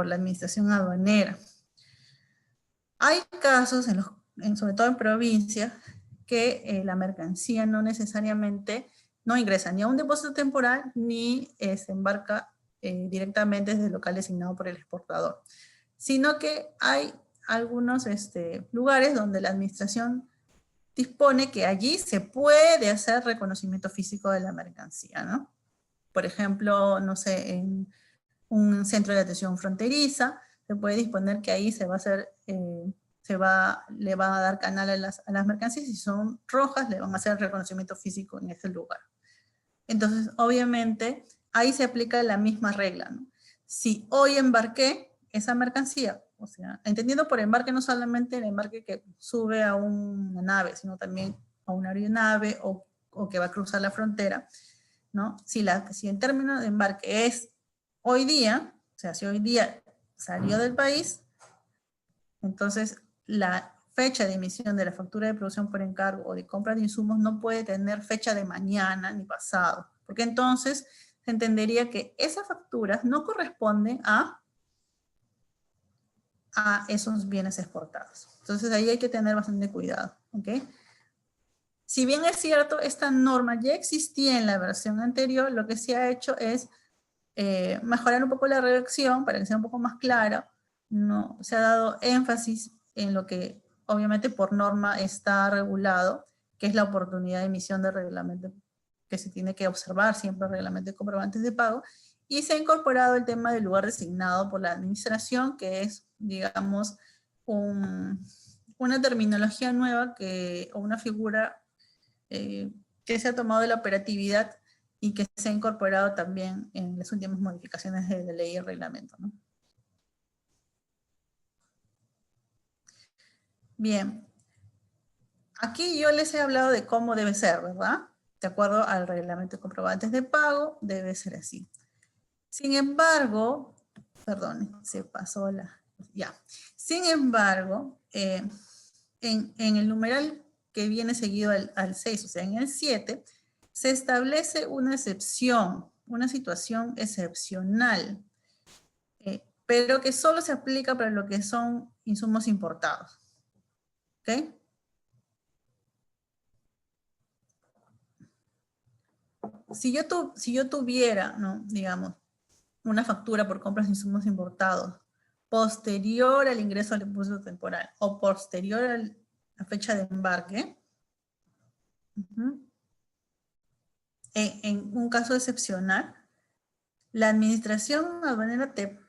la administración aduanera. Hay casos, sobre todo en provincias, que la mercancía no necesariamente no ingresa ni a un depósito temporal ni se embarca directamente desde el local designado por el exportador, sino que hay algunos lugares donde la administración dispone que allí se puede hacer reconocimiento físico de la mercancía, ¿no? Por ejemplo, no sé, en un centro de atención fronteriza, se puede disponer que ahí se va a hacer, le van a dar canal a las mercancías, y si son rojas, le van a hacer reconocimiento físico en ese lugar. Entonces, obviamente, ahí se aplica la misma regla, ¿no? Si hoy embarqué esa mercancía, o sea, entendiendo por embarque no solamente el embarque que sube a una nave, sino también a una aeronave o que va a cruzar la frontera, ¿no? Si en términos de embarque es hoy día, o sea, si hoy día salió del país, entonces la fecha de emisión de la factura de producción por encargo o de compra de insumos no puede tener fecha de mañana ni pasado, porque entonces se entendería que esas facturas no corresponden a esos bienes exportados. Entonces ahí hay que tener bastante cuidado, ¿ok? Si bien es cierto, esta norma ya existía en la versión anterior, lo que se ha hecho es mejorar un poco la redacción para que sea un poco más clara. No, se ha dado énfasis en lo que obviamente por norma está regulado, que es la oportunidad de emisión de reglamento, que se tiene que observar siempre el reglamento de comprobantes de pago, y se ha incorporado el tema del lugar designado por la administración, que es, digamos, una terminología nueva o una figura que se ha tomado de la operatividad y que se ha incorporado también en las últimas modificaciones de la ley y el reglamento, ¿no? Bien. Aquí yo les he hablado de cómo debe ser, ¿verdad? De acuerdo al reglamento de comprobantes de pago, debe ser así. Sin embargo, perdón, se pasó ya. Sin embargo, en el numeral que viene seguido al 6, o sea, en el 7, se establece una excepción una situación excepcional, pero que solo se aplica para lo que son insumos importados. ¿Ok? Si yo tuviera, ¿no?, digamos, una factura por compras de insumos importados posterior al ingreso al depósito temporal o posterior a la fecha de embarque, en un caso excepcional, la administración aduanera te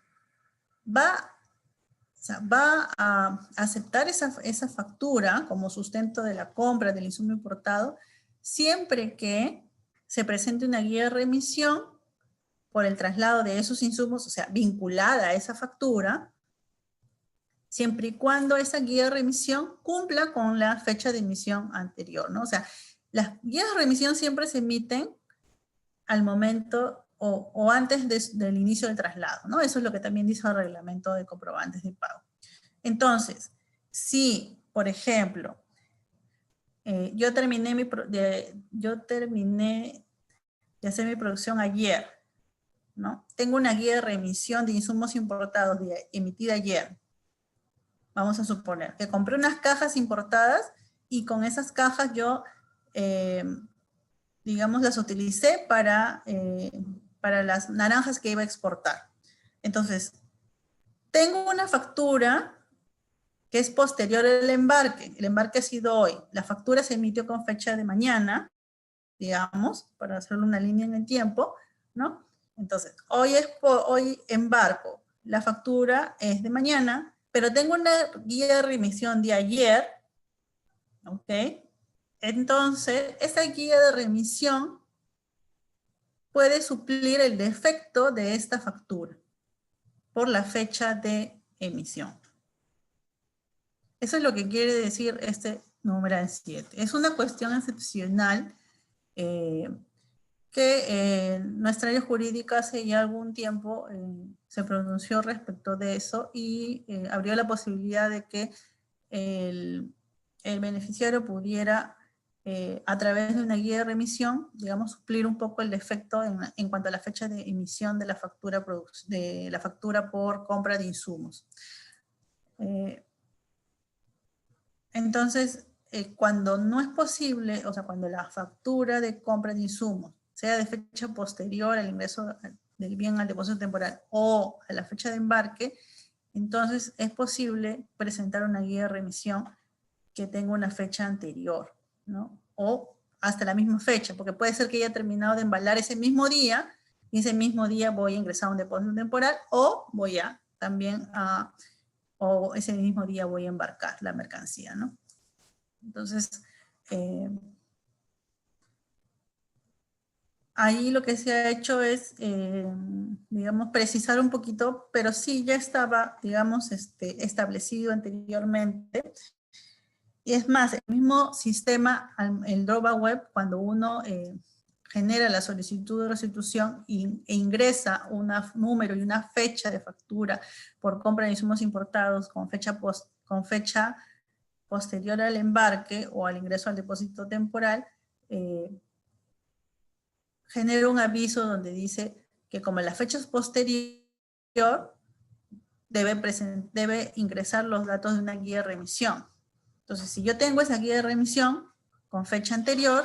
va a aceptar esa factura como sustento de la compra del insumo importado siempre que se presente una guía de remisión por el traslado de esos insumos, o sea, vinculada a esa factura, siempre y cuando esa guía de remisión cumpla con la fecha de emisión anterior, ¿no? O sea, las guías de remisión siempre se emiten al momento o antes del inicio del traslado, ¿no? Eso es lo que también dice el reglamento de comprobantes de pago. Entonces, si, por ejemplo, yo terminé de hacer mi producción ayer, ¿no? Tengo una guía de remisión de insumos importados emitida ayer. Vamos a suponer que compré unas cajas importadas y con esas cajas yo, digamos, las utilicé para las naranjas que iba a exportar. Entonces, tengo una factura que es posterior al embarque. El embarque ha sido hoy. La factura se emitió con fecha de mañana, digamos, para hacerle una línea en el tiempo, ¿no? Entonces, hoy embarco. La factura es de mañana, pero tengo una guía de remisión de ayer, ¿ok? Entonces, esa guía de remisión puede suplir el defecto de esta factura por la fecha de emisión. Eso es lo que quiere decir este numeral 7. Es una cuestión excepcional que nuestra área jurídica hace ya algún tiempo se pronunció respecto de eso y abrió la posibilidad de que el beneficiario pudiera, a través de una guía de remisión, digamos, suplir un poco el defecto en cuanto a la fecha de emisión de la factura por compra de insumos. Entonces, cuando no es posible, o sea, cuando la factura de compra de insumos sea de fecha posterior al ingreso del bien al depósito temporal o a la fecha de embarque, entonces es posible presentar una guía de remisión que tenga una fecha anterior, ¿no? O hasta la misma fecha, porque puede ser que haya terminado de embalar ese mismo día, y ese mismo día voy a ingresar a un depósito temporal, o voy a también o ese mismo día voy a embarcar la mercancía, ¿no? Entonces, ahí lo que se ha hecho es, digamos, precisar un poquito, pero sí ya estaba, digamos, establecido anteriormente. Y es más, el mismo sistema, el DROBA Web, cuando uno genera la solicitud de restitución e ingresa un número y una fecha de factura por compra de insumos importados con fecha posterior al embarque o al ingreso al depósito temporal, genera un aviso donde dice que como la fecha es posterior, debe ingresar los datos de una guía de remisión. Entonces, si yo tengo esa guía de remisión con fecha anterior,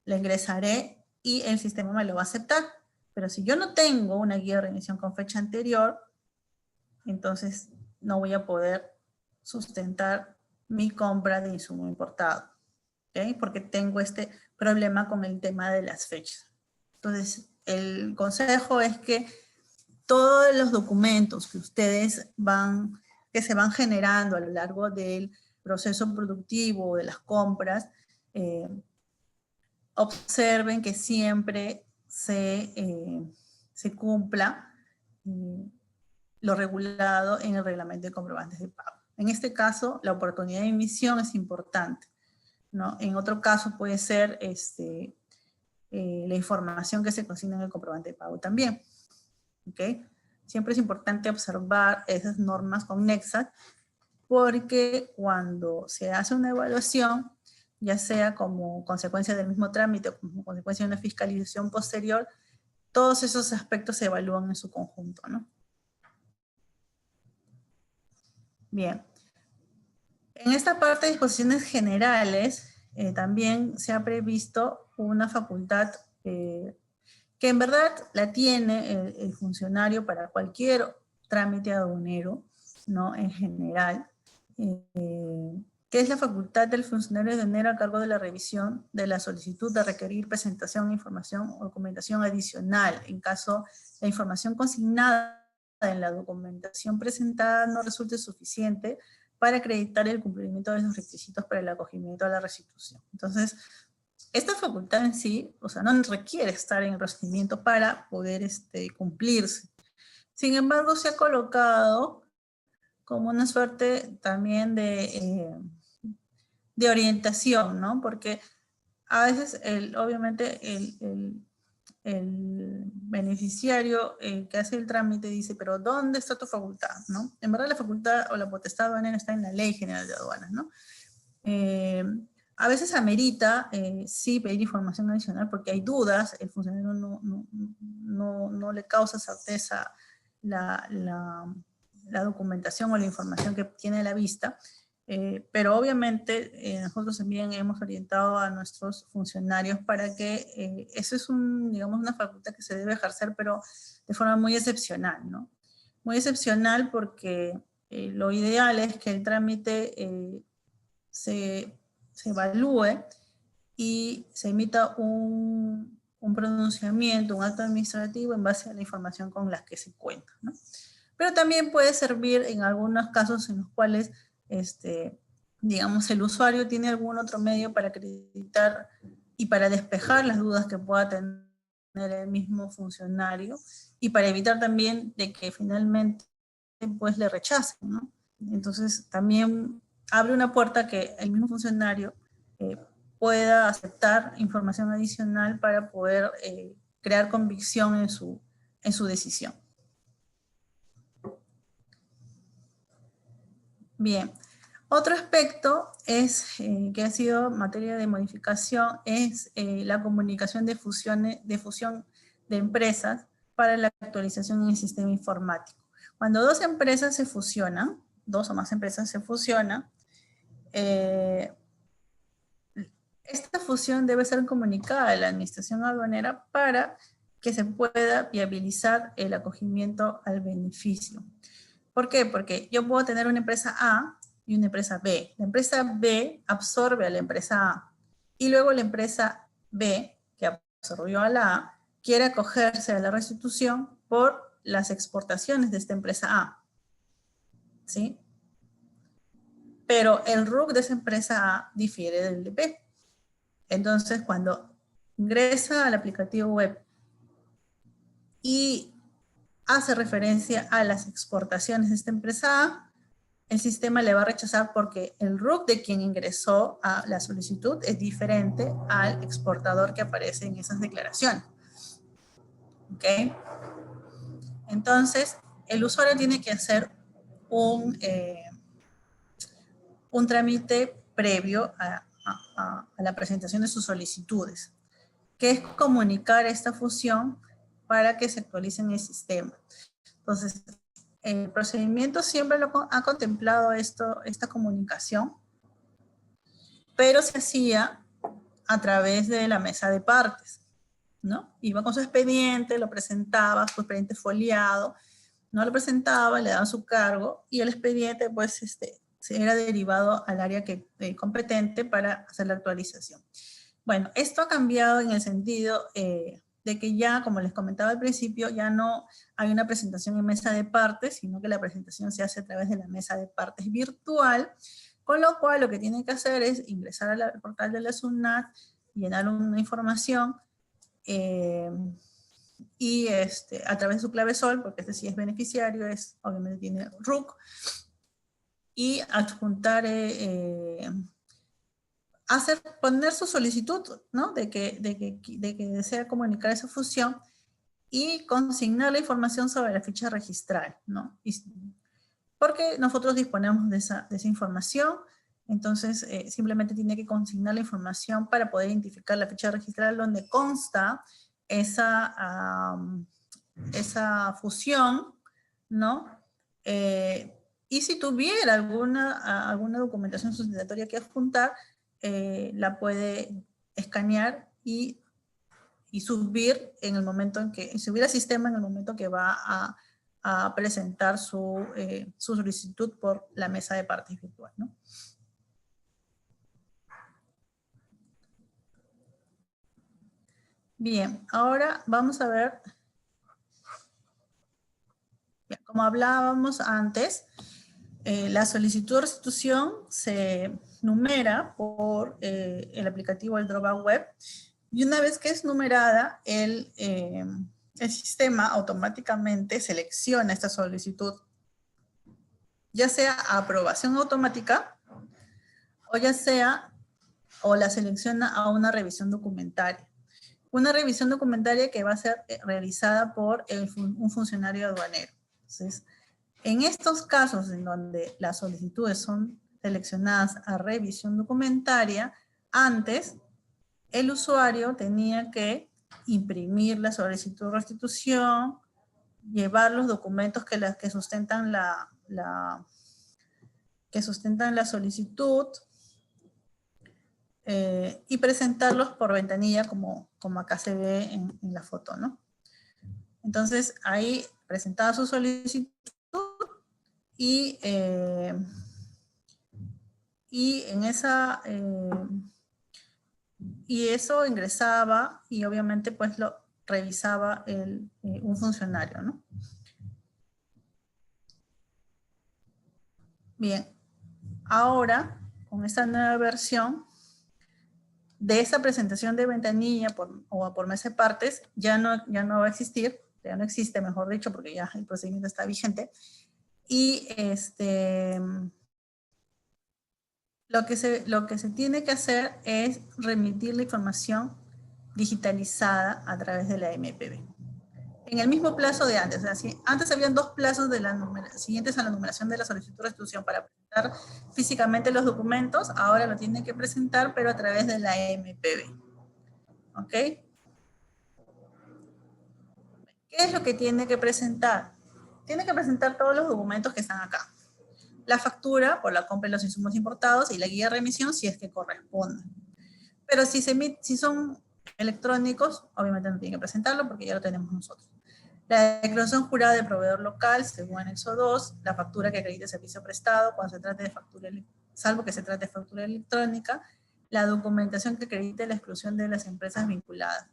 la ingresaré y el sistema me lo va a aceptar. Pero si yo no tengo una guía de remisión con fecha anterior, entonces no voy a poder sustentar mi compra de insumo importado, ¿ok? Porque tengo este problema con el tema de las fechas. Entonces, el consejo es que todos los documentos que ustedes que se van generando a lo largo del proceso productivo de las compras, observen que siempre se cumpla lo regulado en el reglamento de comprobantes de pago. En este caso, la oportunidad de emisión es importante, ¿no? En otro caso puede ser la información que se consigna en el comprobante de pago también. ¿Ok? Siempre es importante observar esas normas conexas porque cuando se hace una evaluación, ya sea como consecuencia del mismo trámite o como consecuencia de una fiscalización posterior, todos esos aspectos se evalúan en su conjunto, ¿no? Bien. En esta parte de disposiciones generales, también se ha previsto una facultad que en verdad la tiene el funcionario para cualquier trámite aduanero, ¿no? En general, que es la facultad del funcionario aduanero a cargo de la revisión de la solicitud de requerir presentación de información o documentación adicional en caso la información consignada en la documentación presentada no resulte suficiente para acreditar el cumplimiento de los requisitos para el acogimiento a la restitución. Entonces, esta facultad en sí, o sea, no requiere estar en el procedimiento para poder cumplirse. Sin embargo, se ha colocado como una suerte también de orientación, ¿no? Porque a veces, obviamente, el beneficiario que hace el trámite dice, pero ¿dónde está tu facultad? ¿No? En verdad la facultad o la potestad aduanera está en la Ley General de Aduanas, ¿no? A veces amerita sí pedir información adicional porque hay dudas, el funcionario no le causa certeza la documentación o la información que tiene a la vista, pero obviamente nosotros también hemos orientado a nuestros funcionarios para que eso es digamos, una facultad que se debe ejercer, pero de forma muy excepcional, ¿no? Muy excepcional porque lo ideal es que el trámite se evalúe y se emita un pronunciamiento, un acto administrativo en base a la información con la que se cuenta, ¿no? Pero también puede servir en algunos casos en los cuales digamos, el usuario tiene algún otro medio para acreditar y para despejar las dudas que pueda tener el mismo funcionario y para evitar también de que finalmente pues le rechacen, ¿no? Entonces también abre una puerta que el mismo funcionario pueda aceptar información adicional para poder crear convicción en su decisión. Bien, otro aspecto es, que ha sido materia de modificación es la comunicación de fusión de empresas para la actualización en el sistema informático. Cuando dos empresas se fusionan, dos o más empresas se fusionan, esta fusión debe ser comunicada a la administración aduanera para que se pueda viabilizar el acogimiento al beneficio. ¿Por qué? Porque yo puedo tener una empresa A y una empresa B. La empresa B absorbe a la empresa A y luego la empresa B, que absorbió a la A, quiere acogerse a la restitución por las exportaciones de esta empresa A. ¿Sí? Pero el RUC de esa empresa A difiere del de B. Entonces, cuando ingresa al aplicativo web y hace referencia a las exportaciones de esta empresa A, el sistema le va a rechazar porque el RUC de quien ingresó a la solicitud es diferente al exportador que aparece en esas declaraciones. ¿Ok? Entonces, el usuario tiene que hacer un trámite previo a la presentación de sus solicitudes, que es comunicar esta fusión para que se actualice en el sistema. Entonces, el procedimiento siempre ha contemplado esta comunicación, pero se hacía a través de la mesa de partes, ¿no? Iba con su expediente, lo presentaba, su expediente foliado, no lo presentaba, le daban su cargo y el expediente pues se era derivado al área competente para hacer la actualización. Bueno, esto ha cambiado en el sentido de que ya, como les comentaba al principio, ya no hay una presentación en mesa de partes, sino que la presentación se hace a través de la mesa de partes virtual, con lo cual lo que tienen que hacer es ingresar al portal de la SUNAT, llenar una información y a través de su clave SOL, porque este sí es beneficiario, obviamente tiene RUC, y adjuntar, poner su solicitud, ¿no? de que desea comunicar esa fusión y consignar la información sobre la ficha registral, ¿no? Porque nosotros disponemos de esa información, entonces simplemente tiene que consignar la información para poder identificar la ficha registral donde consta esa fusión, ¿no? Y si tuviera alguna documentación sustentatoria que adjuntar, la puede escanear y subir en el momento en que, subir al sistema en el momento que va a presentar su solicitud por la mesa de partes virtual, ¿no? Bien, ahora vamos a ver, bien, como hablábamos antes, la solicitud de restitución se numera por el aplicativo del Dropbox Web, y una vez que es numerada, el sistema automáticamente selecciona esta solicitud, ya sea a aprobación automática, o la selecciona a una revisión documentaria. Una revisión documentaria que va a ser realizada por un funcionario aduanero. Entonces, en estos casos en donde las solicitudes son seleccionadas a revisión documentaria, antes el usuario tenía que imprimir la solicitud de restitución, llevar los documentos que sustentan la solicitud, y presentarlos por ventanilla como acá se ve en la foto, ¿no? Entonces ahí presentaba su solicitud y eso ingresaba y obviamente pues lo revisaba un funcionario, ¿no? Bien, ahora con esta nueva versión de esa presentación de ventanilla o por mesa de partes ya no va a existir, ya no existe, mejor dicho, porque ya el procedimiento está vigente. Y lo que se tiene que hacer es remitir la información digitalizada a través de la MPB. En el mismo plazo de antes, o sea, si antes habían dos plazos siguientes a la numeración de la solicitud de restitución para presentar físicamente los documentos, ahora lo tienen que presentar, pero a través de la MPB. ¿Ok? ¿Qué es lo que tiene que presentar? Tiene que presentar todos los documentos que están acá. La factura por la compra de los insumos importados y la guía de remisión si es que corresponde. Pero si son electrónicos, obviamente no tiene que presentarlo porque ya lo tenemos nosotros. La declaración jurada de proveedor local, según anexo 2, la factura que acredite servicio prestado, cuando se trate de factura, salvo que se trate de factura electrónica, la documentación que acredite la exclusión de las empresas vinculadas.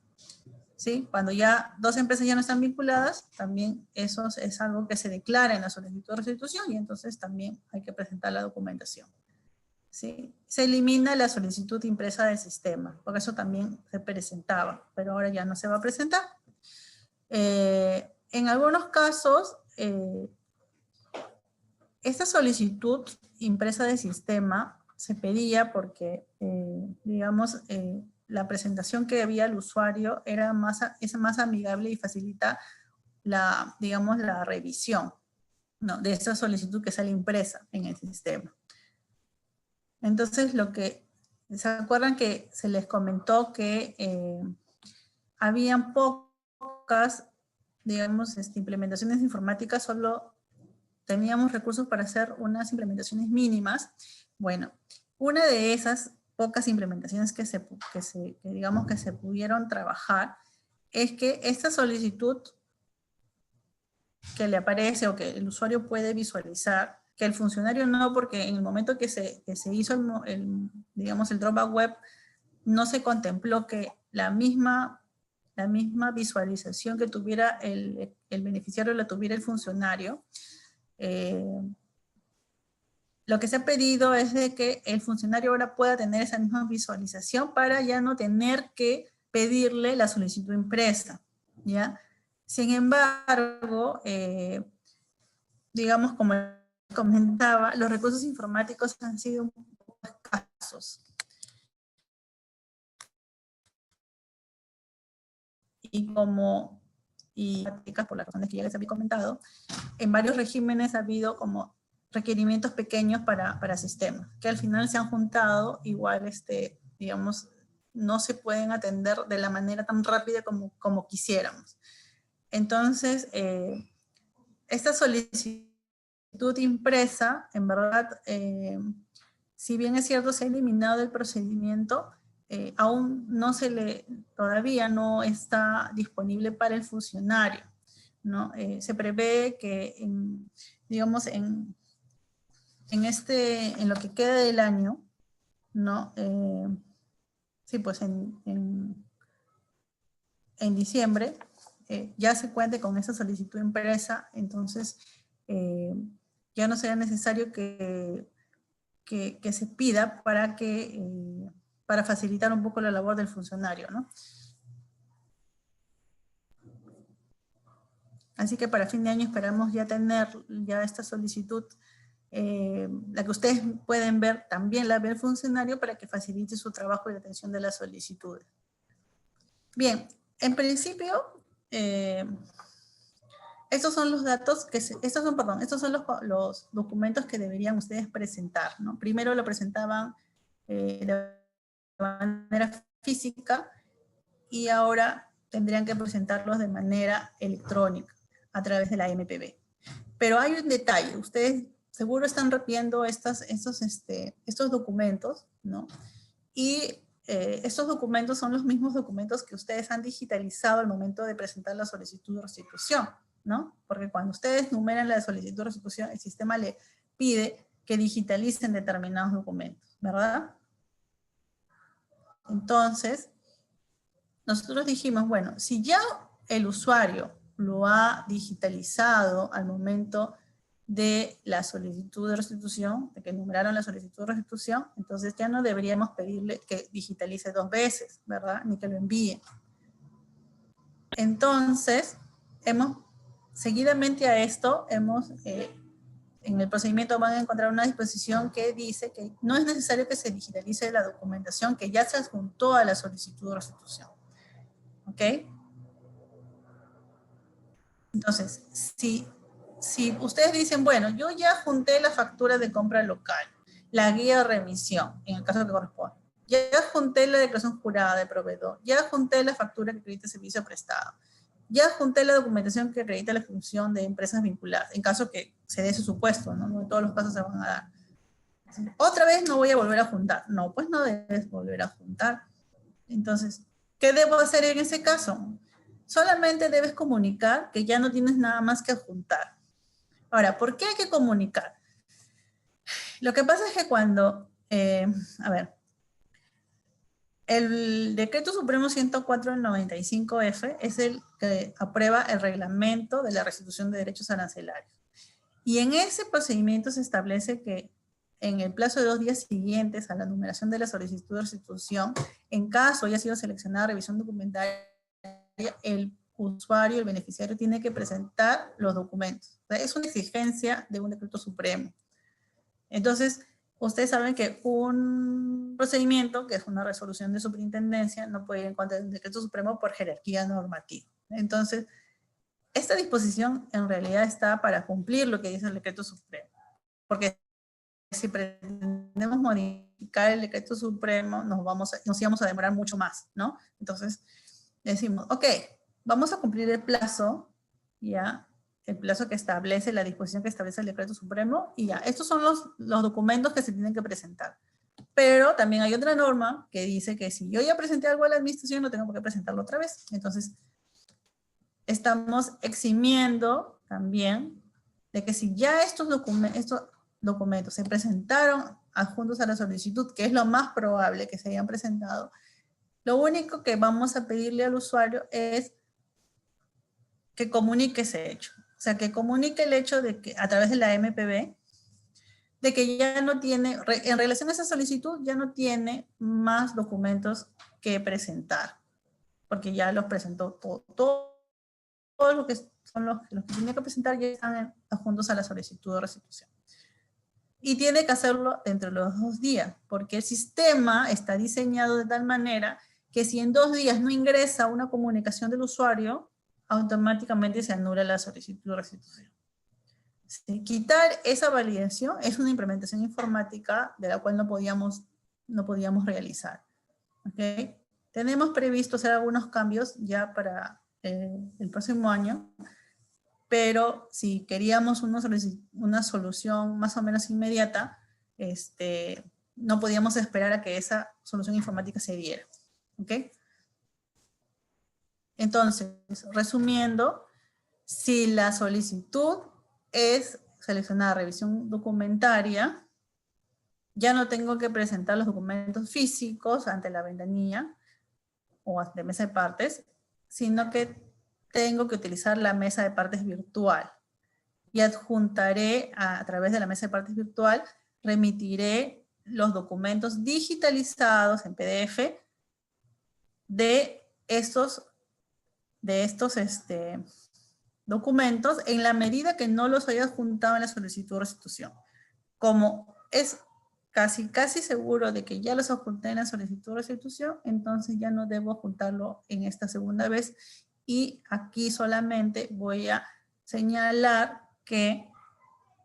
¿Sí? Cuando ya dos empresas ya no están vinculadas, también eso es algo que se declara en la solicitud de restitución y entonces también hay que presentar la documentación. ¿Sí? Se elimina la solicitud impresa del sistema, porque eso también se presentaba, pero ahora ya no se va a presentar. En algunos casos, esta solicitud impresa de sistema se pedía porque, digamos, la presentación que había al usuario es más amigable y facilita digamos, la revisión, ¿no?, de esta solicitud que sale impresa en el sistema. Entonces, ¿se acuerdan que se les comentó que habían pocas, digamos, implementaciones informáticas, solo teníamos recursos para hacer unas implementaciones mínimas? Bueno, una de esas pocas implementaciones que digamos que se pudieron trabajar es que esta solicitud que le aparece o que el usuario puede visualizar, que el funcionario no, porque en el momento que se hizo digamos, el Dropbox Web, no se contempló que la misma visualización que tuviera el beneficiario la tuviera el funcionario. Lo que se ha pedido es de que el funcionario ahora pueda tener esa misma visualización para ya no tener que pedirle la solicitud impresa, ¿ya? Sin embargo, digamos, como comentaba, los recursos informáticos han sido un poco escasos. Y por las razones que ya les había comentado, en varios regímenes ha habido como requerimientos pequeños para sistemas, que al final se han juntado igual, digamos, no se pueden atender de la manera tan rápida como quisiéramos. Entonces, esta solicitud impresa, en verdad, si bien es cierto, se ha eliminado del procedimiento, aún todavía no está disponible para el funcionario, ¿no? Se prevé que, digamos, en lo que queda del año, ¿no? Sí, pues en diciembre, ya se cuente con esa solicitud impresa, entonces ya no será necesario que se pida para facilitar un poco la labor del funcionario, ¿no? Así que para fin de año esperamos ya tener ya esta solicitud, la que ustedes pueden ver, también la ve el funcionario para que facilite su trabajo y la atención de las solicitudes. Bien, en principio, estos son los datos estos son los documentos que deberían ustedes presentar, ¿no? Primero lo presentaban de manera física y ahora tendrían que presentarlos de manera electrónica a través de la MPB. Pero hay un detalle, ustedes seguro están viendo estos documentos, ¿no? Y estos documentos son los mismos documentos que ustedes han digitalizado al momento de presentar la solicitud de restitución, ¿no? Porque cuando ustedes numeran la solicitud de restitución, el sistema le pide que digitalicen determinados documentos, ¿verdad? Entonces, nosotros dijimos, bueno, si ya el usuario lo ha digitalizado al momento de la solicitud de restitución, de que numeraron la solicitud de restitución, entonces ya no deberíamos pedirle que digitalice 2 veces, ¿verdad? Ni que lo envíe. Entonces, seguidamente a esto, en el procedimiento van a encontrar una disposición que dice que no es necesario que se digitalice la documentación que ya se adjuntó a la solicitud de restitución. ¿Ok? Entonces, si ustedes dicen, bueno, yo ya junté la factura de compra local, la guía de remisión, en el caso que corresponda, ya junté la declaración jurada de proveedor, ya junté la factura que acredita el servicio prestado, ya junté la documentación que acredita la función de empresas vinculadas, en caso que se dé ese supuesto, ¿no? No en todos los casos se van a dar. Otra vez no voy a volver a juntar. No, pues no debes volver a juntar. Entonces, ¿qué debo hacer en ese caso? Solamente debes comunicar que ya no tienes nada más que adjuntar. Ahora, ¿por qué hay que comunicar? Lo que pasa es que cuando, el Decreto Supremo 104 del 95F es el que aprueba el reglamento de la restitución de derechos arancelarios. Y en ese procedimiento se establece que en el plazo de 2 días siguientes a la numeración de la solicitud de restitución, en caso haya sido seleccionada revisión documentaria, el usuario, el beneficiario, tiene que presentar los documentos. O sea, es una exigencia de un decreto supremo. Entonces, ustedes saben que un procedimiento, que es una resolución de superintendencia, no puede ir en contra de un decreto supremo por jerarquía normativa. Entonces, esta disposición en realidad está para cumplir lo que dice el decreto supremo. Porque si pretendemos modificar el decreto supremo, nos íbamos a demorar mucho más, ¿no? Entonces, decimos, ok, vamos a cumplir el plazo, ya, el plazo que establece, la disposición que establece el decreto supremo, y ya, estos son los documentos que se tienen que presentar. Pero también hay otra norma que dice que si yo ya presenté algo a la administración, no tengo por qué presentarlo otra vez. Entonces, estamos eximiendo también de que si ya estos documentos se presentaron adjuntos a la solicitud, que es lo más probable que se hayan presentado, lo único que vamos a pedirle al usuario es que comunique ese hecho. O sea, que comunique el hecho de que a través de la MPB, de que ya no tiene, en relación a esa solicitud, ya no tiene más documentos que presentar, porque ya los presentó todos los que son los que tiene que presentar ya están adjuntos a la solicitud de restitución. Y tiene que hacerlo dentro de los 2 días, porque el sistema está diseñado de tal manera que si en 2 días no ingresa una comunicación del usuario, automáticamente se anula la solicitud de restitución. ¿Sí? Quitar esa validación es una implementación informática de la cual no podíamos realizar. ¿Okay? Tenemos previsto hacer algunos cambios ya para el próximo año, pero si queríamos una solución más o menos inmediata, no podíamos esperar a que esa solución informática se diera. ¿Ok? Entonces, resumiendo, si la solicitud es seleccionar revisión documentaria, ya no tengo que presentar los documentos físicos ante la ventanilla o ante mesa de partes, sino que tengo que utilizar la mesa de partes virtual. Y adjuntaré a través de la mesa de partes virtual, remitiré los documentos digitalizados en PDF de estos documentos en la medida que no los haya adjuntado en la solicitud de restitución. Como es casi seguro de que ya los adjunté en la solicitud de restitución, entonces ya no debo adjuntarlo en esta segunda vez, y aquí solamente voy a señalar que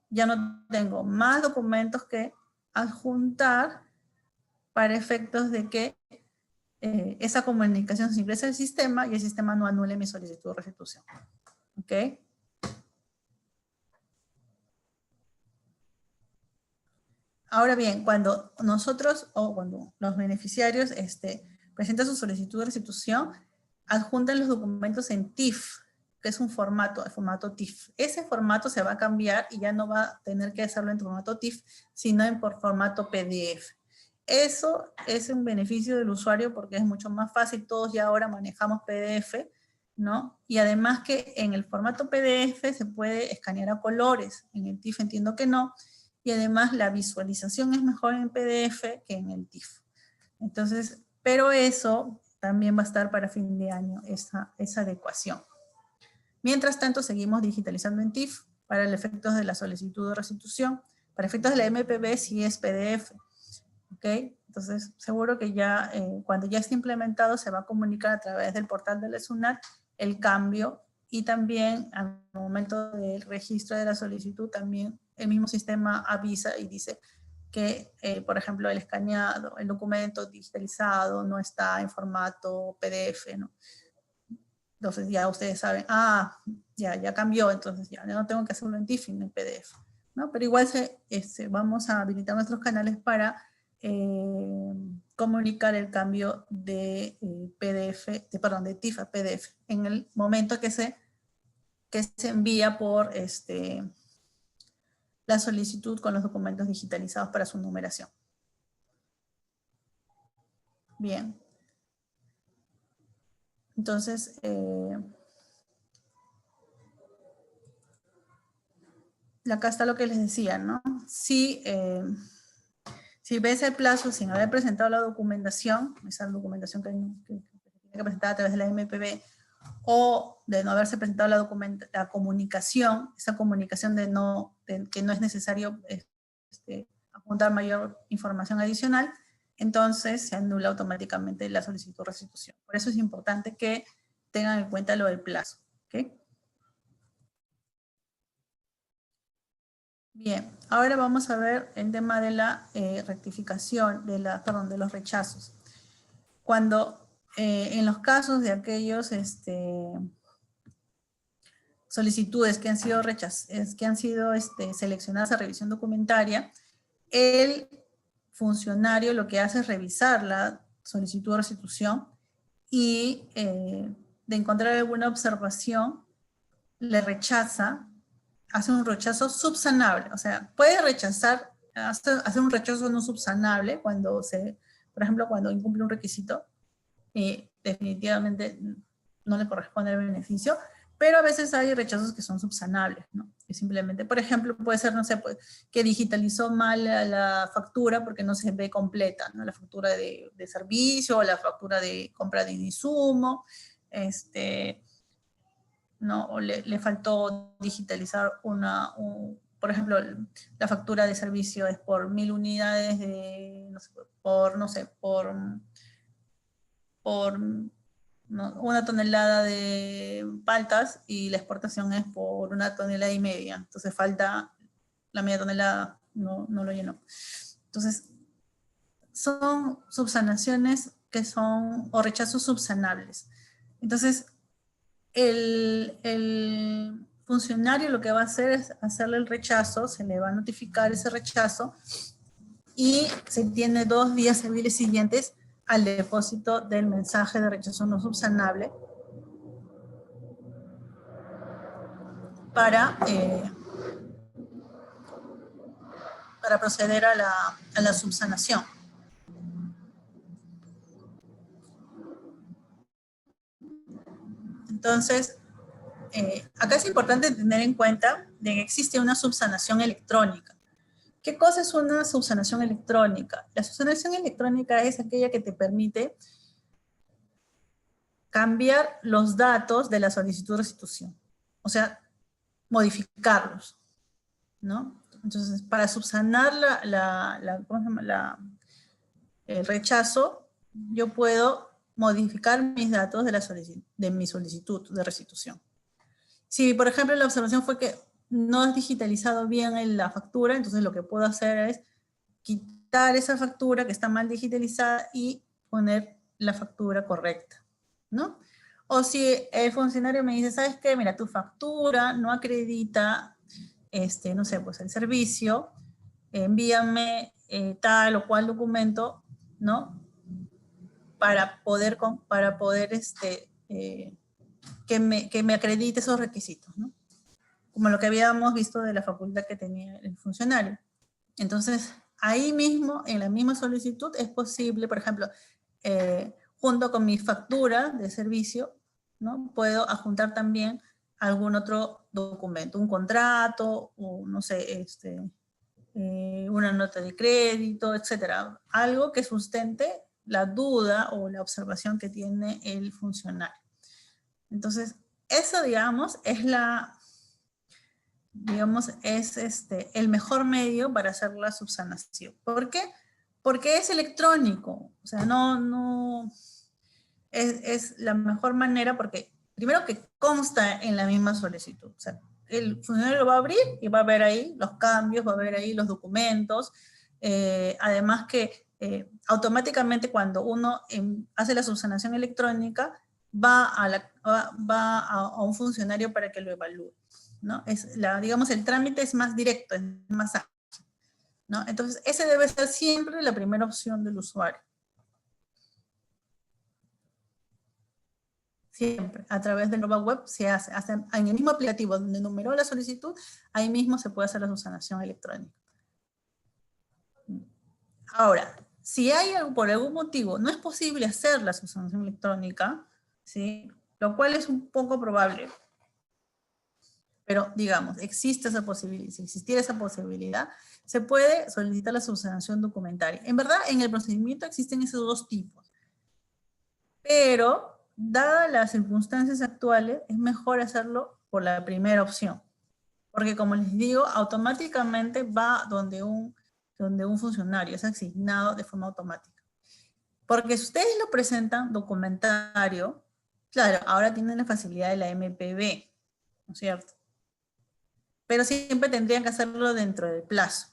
ya no tengo más documentos que adjuntar para efectos de que esa comunicación se ingrese al sistema y el sistema no anule mi solicitud de restitución. ¿Ok? Ahora bien, cuando nosotros o cuando los beneficiarios presentan su solicitud de restitución, adjuntan los documentos en TIFF, que es un formato, el formato TIFF. Ese formato se va a cambiar y ya no va a tener que hacerlo en formato TIFF, sino en formato PDF. Eso es un beneficio del usuario porque es mucho más fácil. Todos ya ahora manejamos PDF, ¿no? Y además que en el formato PDF se puede escanear a colores. En el TIFF entiendo que no. Y además la visualización es mejor en PDF que en el TIFF. Entonces, pero eso también va a estar para fin de año, esa adecuación. Mientras tanto, seguimos digitalizando en TIFF para el efectos de la solicitud de restitución. Para efectos de la MPB sí es PDF. ¿Ok? Entonces, seguro que ya cuando ya esté implementado se va a comunicar a través del portal de la SUNAT el cambio, y también al momento del registro de la solicitud también el mismo sistema avisa y dice que, por ejemplo, el escaneado, el documento digitalizado no está en formato PDF, ¿no? Entonces ya ustedes saben, ya cambió, entonces ya no tengo que hacerlo en TIFF ni en PDF, ¿no? Pero igual vamos a habilitar nuestros canales para comunicar el cambio de de TIFF a PDF en el momento que se envía por la solicitud con los documentos digitalizados para su numeración. Bien. Entonces, acá está lo que les decía, ¿no? Si vence el plazo sin haber presentado la documentación, esa documentación que tiene que presentar a través de la MPB, o de no haberse presentado la comunicación, esa comunicación de que no es necesario apuntar mayor información adicional, entonces se anula automáticamente la solicitud de restitución. Por eso es importante que tengan en cuenta lo del plazo. ¿Okay? Bien, ahora vamos a ver el tema de la rectificación, de los rechazos. Cuando en los casos de aquellos solicitudes que han sido seleccionadas a revisión documentaria, el funcionario lo que hace es revisar la solicitud de restitución y de encontrar alguna observación, le rechaza, hace un rechazo subsanable. O sea, puede rechazar, hacer un rechazo no subsanable cuando por ejemplo, cuando incumple un requisito, definitivamente no le corresponde el beneficio, pero a veces hay rechazos que son subsanables, ¿no? Que simplemente, por ejemplo, puede ser, no sé, que digitalizó mal la factura porque no se ve completa, ¿no? La factura de servicio o la factura de compra de insumo, ¿no? O le faltó digitalizar por ejemplo, la factura de servicio es por 1000 unidades de, por una tonelada de paltas y la exportación es por 1,5 toneladas. Entonces falta la media tonelada, no lo llenó. Entonces, son subsanaciones que son, o rechazos subsanables. Entonces, el funcionario lo que va a hacer es hacerle el rechazo, se le va a notificar ese rechazo y se tiene 2 días hábiles siguientes al depósito del mensaje de rechazo no subsanable para proceder a la subsanación. Entonces, acá es importante tener en cuenta de que existe una subsanación electrónica. ¿Qué cosa es una subsanación electrónica? La subsanación electrónica es aquella que te permite cambiar los datos de la solicitud de restitución. O sea, modificarlos, ¿no? Entonces, para subsanar ¿cómo se llama? El rechazo, yo puedo modificar mis datos de mi solicitud de restitución. Si, por ejemplo, la observación fue que no has digitalizado bien la factura, entonces lo que puedo hacer es quitar esa factura que está mal digitalizada y poner la factura correcta, ¿no? O si el funcionario me dice, ¿sabes qué? Mira, tu factura no acredita, no sé, pues el servicio, envíame tal o cual documento, ¿no? Para poder que me acredite esos requisitos, ¿no? Como lo que habíamos visto de la facultad que tenía el funcionario. Entonces, ahí mismo, en la misma solicitud, es posible, por ejemplo, junto con mi factura de servicio, ¿no? Puedo adjuntar también algún otro documento, un contrato, o no sé, una nota de crédito, etcétera. Algo que sustente la duda o la observación que tiene el funcionario. Entonces, eso, digamos, es el mejor medio para hacer la subsanación. ¿Por qué? Porque es electrónico. O sea, es la mejor manera porque, primero, que consta en la misma solicitud. O sea, el funcionario lo va a abrir y va a ver ahí los cambios, va a ver ahí los documentos. Además que automáticamente cuando uno hace la subsanación electrónica, va a un funcionario para que lo evalúe, ¿no? Digamos, el trámite es más directo, es más ágil, ¿no? Entonces, ese debe ser siempre la primera opción del usuario. Siempre, a través del Nova Web se hace en el mismo aplicativo donde numeró la solicitud, ahí mismo se puede hacer la subsanación electrónica. Ahora, si por algún motivo no es posible hacer la subsanación electrónica, ¿sí? Lo cual es un poco probable, pero digamos, existe esa posibilidad. Si existiera esa posibilidad, se puede solicitar la subsanación documentaria. En verdad, en el procedimiento existen esos 2 tipos, pero dadas las circunstancias actuales, es mejor hacerlo por la primera opción. Porque como les digo, automáticamente va donde un funcionario, es asignado de forma automática. Porque si ustedes lo presentan documentario, claro, ahora tienen la facilidad de la MPB, ¿no es cierto? Pero siempre tendrían que hacerlo dentro del plazo.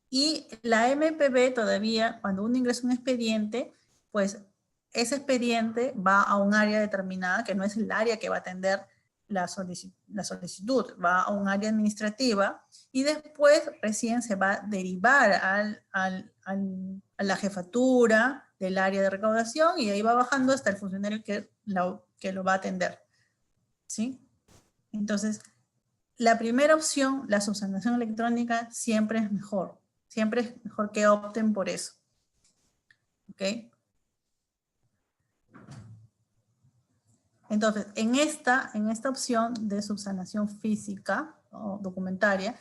Y la MPB todavía, cuando uno ingresa un expediente, pues ese expediente va a un área determinada, que no es el área que va a atender la solicitud, va a un área administrativa y después recién se va a derivar a la jefatura del área de recaudación y ahí va bajando hasta el funcionario que lo va a atender, ¿sí? Entonces, la primera opción, la subsanación electrónica, siempre es mejor. Siempre es mejor que opten por eso. ¿Ok? Entonces, en esta opción de subsanación física o documentaria,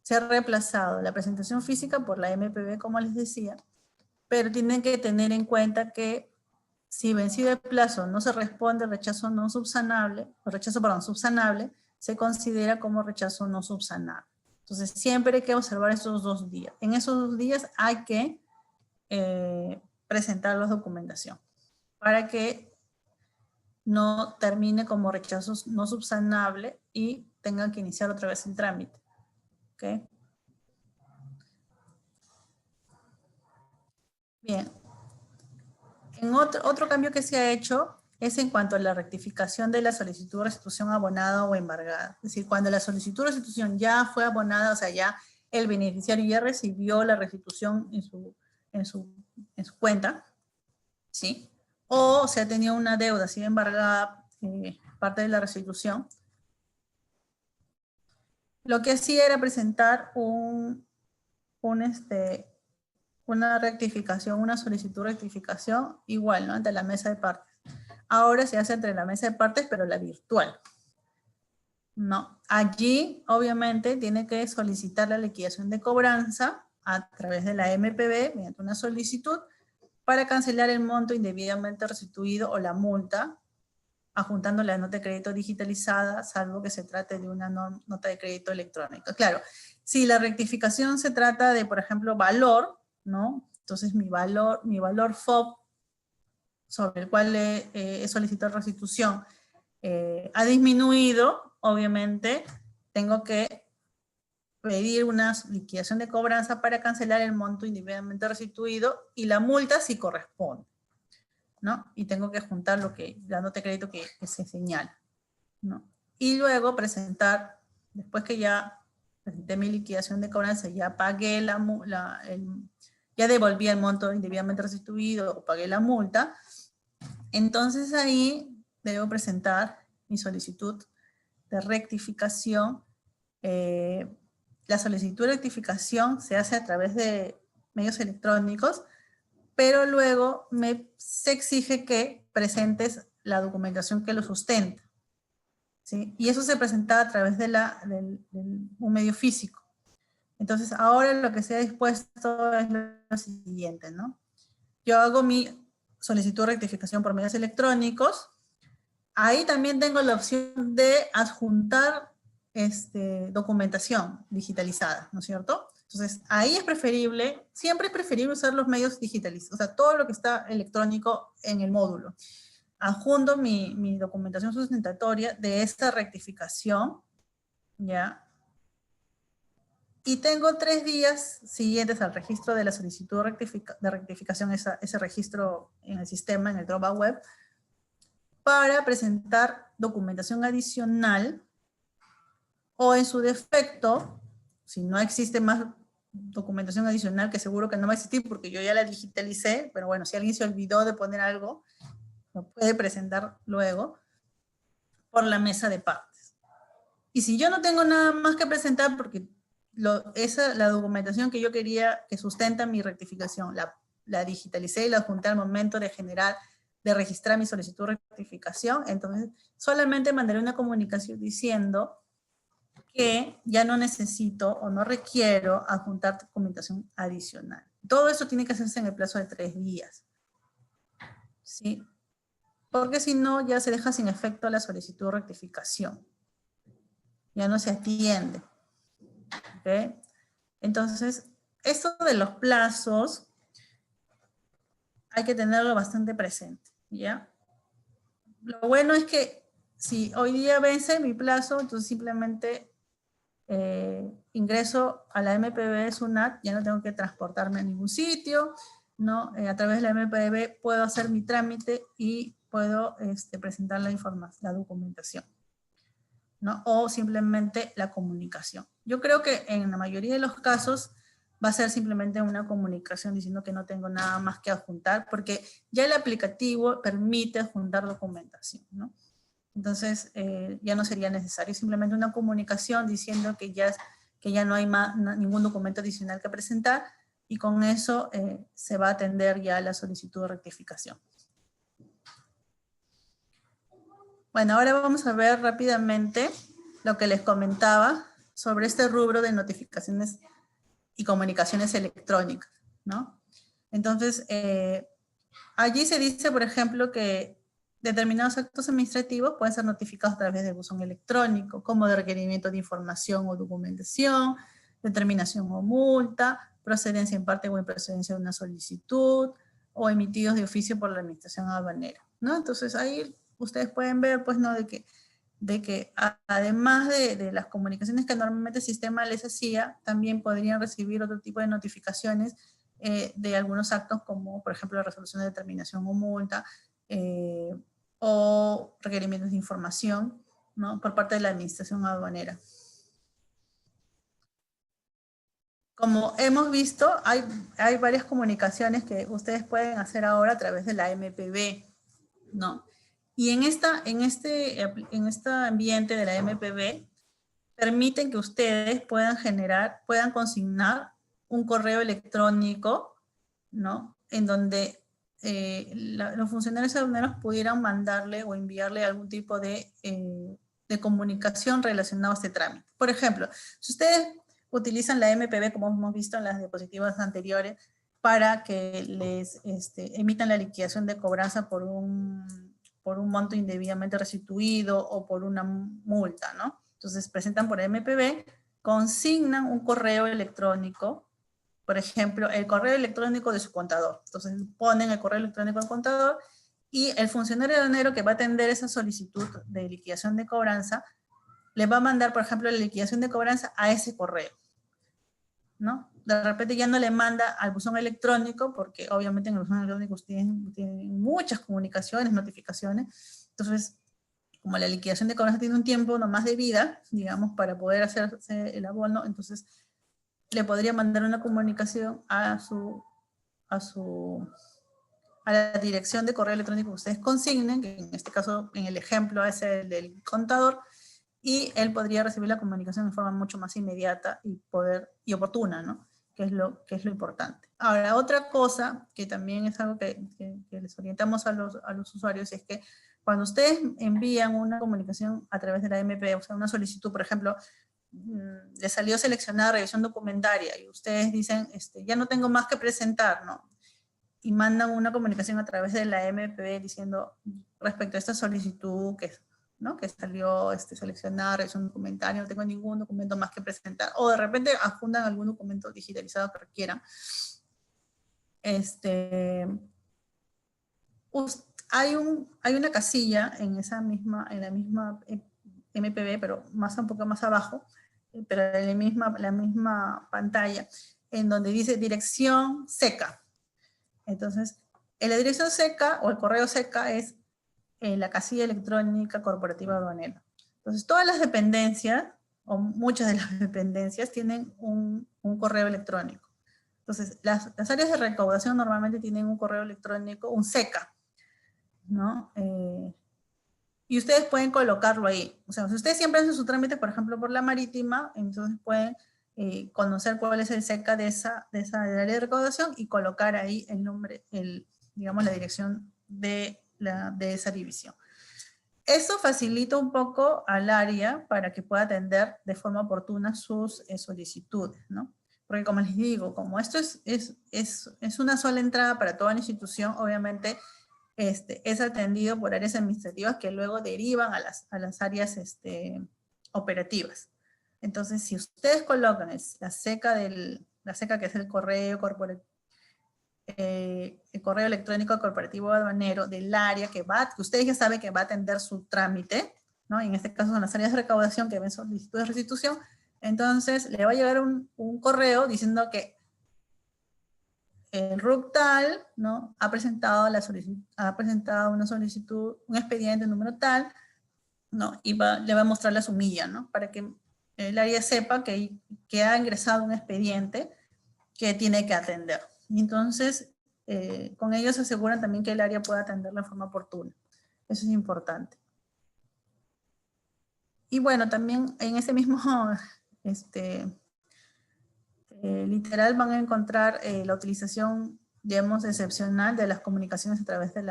se ha reemplazado la presentación física por la MPB, como les decía, pero tienen que tener en cuenta que si vencido el plazo no se responde rechazo no subsanable, o rechazo, perdón, subsanable, se considera como rechazo no subsanable. Entonces, siempre hay que observar esos 2 días. En esos 2 días hay que presentar la documentación para que no termine como rechazo no subsanable y tengan que iniciar otra vez el trámite. ¿Ok? Bien. Otro cambio que se ha hecho es en cuanto a la rectificación de la solicitud de restitución abonada o embargada. Es decir, cuando la solicitud de restitución ya fue abonada, o sea, ya el beneficiario ya recibió la restitución en su cuenta, ¿sí? O se ha tenido una deuda, sido embargada parte de la restitución. Lo que hacía era presentar una rectificación, una solicitud de rectificación igual, ¿no? Ante la mesa de partes. Ahora se hace entre la mesa de partes, pero la virtual. No, allí obviamente tiene que solicitar la liquidación de cobranza a través de la MPB mediante una solicitud para cancelar el monto indebidamente restituido o la multa, adjuntando la nota de crédito digitalizada, salvo que se trate de una nota de crédito electrónica. Claro, si la rectificación se trata de, por ejemplo, valor, ¿no? Entonces mi valor FOB sobre el cual he solicitado restitución ha disminuido, obviamente tengo que pedir una liquidación de cobranza para cancelar el monto indebidamente restituido y la multa si corresponde, ¿no? Y tengo que juntar la nota de crédito que se señala, ¿no? Y luego presentar, después que ya presenté mi liquidación de cobranza, ya pagué ya devolví el monto indebidamente restituido o pagué la multa, entonces ahí debo presentar mi solicitud de rectificación. La solicitud de rectificación se hace a través de medios electrónicos, pero luego se exige que presentes la documentación que lo sustenta, ¿sí? Y eso se presenta a través de un medio físico. Entonces ahora lo que se ha dispuesto es lo siguiente, ¿no? Yo hago mi solicitud de rectificación por medios electrónicos. Ahí también tengo la opción de adjuntar documentación digitalizada, ¿no es cierto? Entonces, ahí es preferible, siempre es preferible usar los medios digitalizados, o sea, todo lo que está electrónico en el módulo. Adjunto mi documentación sustentatoria de esta rectificación, ¿ya? Y tengo 3 días siguientes al registro de la solicitud de rectificación, ese registro en el sistema, en el Dropbox web, para presentar documentación adicional, o en su defecto, si no existe más documentación adicional, que seguro que no va a existir porque yo ya la digitalicé, pero bueno, si alguien se olvidó de poner algo, lo puede presentar luego por la mesa de partes. Y si yo no tengo nada más que presentar, porque la documentación que yo quería que sustenta mi rectificación, la digitalicé y la adjunté al momento de registrar mi solicitud de rectificación, entonces solamente mandaré una comunicación diciendo que ya no necesito o no requiero adjuntar documentación adicional. Todo eso tiene que hacerse en el plazo de 3 días. ¿Sí? Porque si no, ya se deja sin efecto la solicitud de rectificación. Ya no se atiende. ¿Okay? Entonces, esto de los plazos hay que tenerlo bastante presente, ¿ya? Lo bueno es que si hoy día vence mi plazo, entonces simplemente ingreso a la MPB SUNAT, ya no tengo que transportarme a ningún sitio, ¿no? A través de la MPB puedo hacer mi trámite y puedo presentar la documentación, ¿no? O simplemente la comunicación. Yo creo que en la mayoría de los casos va a ser simplemente una comunicación diciendo que no tengo nada más que adjuntar, porque ya el aplicativo permite adjuntar documentación, ¿no? Entonces, ya no sería necesario, simplemente una comunicación diciendo que ya no hay ningún documento adicional que presentar, y con eso se va a atender ya la solicitud de rectificación. Bueno, ahora vamos a ver rápidamente lo que les comentaba sobre este rubro de notificaciones y comunicaciones electrónicas, ¿no? Entonces, allí se dice, por ejemplo, que determinados actos administrativos pueden ser notificados a través de buzón electrónico, como de requerimiento de información o documentación, determinación o multa, procedencia en parte o en procedencia de una solicitud, o emitidos de oficio por la administración aduanera, ¿no? Entonces ahí ustedes pueden ver, pues, ¿no? de que además de las comunicaciones que normalmente el sistema les hacía, también podrían recibir otro tipo de notificaciones de algunos actos como, por ejemplo, la resolución de determinación o multa, o requerimientos de información, ¿no?, por parte de la administración aduanera. Como hemos visto, hay varias comunicaciones que ustedes pueden hacer ahora a través de la MPB, ¿no? Y en este ambiente de la MPB, permiten que ustedes puedan consignar un correo electrónico, ¿no?, en donde los funcionarios aduaneros pudieran mandarle o enviarle algún tipo de comunicación relacionada a este trámite. Por ejemplo, si ustedes utilizan la MPB, como hemos visto en las diapositivas anteriores, para que les emitan la liquidación de cobranza por un monto indebidamente restituido o por una multa, ¿no? Entonces presentan por MPB, consignan un correo electrónico, por ejemplo, el correo electrónico de su contador. Entonces ponen el correo electrónico del contador y el funcionario aduanero que va a atender esa solicitud de liquidación de cobranza le va a mandar, por ejemplo, la liquidación de cobranza a ese correo, ¿no? De repente ya no le manda al buzón electrónico, porque obviamente en el buzón electrónico tienen muchas comunicaciones, notificaciones. Entonces, como la liquidación de cobranza tiene un tiempo nomás de vida, digamos, para poder hacerse el abono, entonces le podría mandar una comunicación a la dirección de correo electrónico que ustedes consignen, que en este caso, en el ejemplo, es el del contador, y él podría recibir la comunicación de forma mucho más inmediata y oportuna, ¿no? Que es lo importante. Ahora, otra cosa que también es algo que les orientamos a los usuarios es que cuando ustedes envían una comunicación a través de la MP, o sea, una solicitud, por ejemplo, les salió seleccionada revisión documentaria y ustedes dicen, ya no tengo más que presentar, ¿no? Y mandan una comunicación a través de la MPB diciendo respecto a esta solicitud ¿no?, que salió seleccionada, revisión documentaria, no tengo ningún documento más que presentar, o de repente adjuntan algún documento digitalizado que requieran. Hay una casilla en la misma MPB, pero un poco más abajo, pero en la misma pantalla, en donde dice dirección seca. Entonces, en la dirección seca o el correo seca es la casilla electrónica corporativa aduanera. Entonces, todas las dependencias, o muchas de las dependencias, tienen un correo electrónico. Entonces, las áreas de recaudación normalmente tienen un correo electrónico, un SECA, ¿no? Y ustedes pueden colocarlo ahí. O sea, si ustedes siempre hacen su trámite, por ejemplo, por la marítima, entonces pueden conocer cuál es el SECA de esa área de recaudación y colocar ahí el nombre, digamos, la dirección de esa división. Eso facilita un poco al área para que pueda atender de forma oportuna sus solicitudes, ¿no? Porque como les digo, como esto es una sola entrada para toda la institución, obviamente es atendido por áreas administrativas que luego derivan a las áreas operativas. Entonces, si ustedes colocan la SECA que es el correo corporativo, el correo electrónico corporativo aduanero del área que ustedes ya saben que va a atender su trámite, ¿no? Y en este caso son las áreas de recaudación que ven solicitudes de restitución, entonces le va a llegar un correo diciendo que el RUC tal, ¿no?, ha presentado una solicitud, un expediente número tal, ¿no? Y le va a mostrar la sumilla, ¿no?, para que el área sepa que ha ingresado un expediente que tiene que atender. Y entonces, con ellos aseguran también que el área pueda atenderla de forma oportuna. Eso es importante. Y bueno, también en ese mismo literal van a encontrar la utilización, digamos, excepcional de las comunicaciones a través de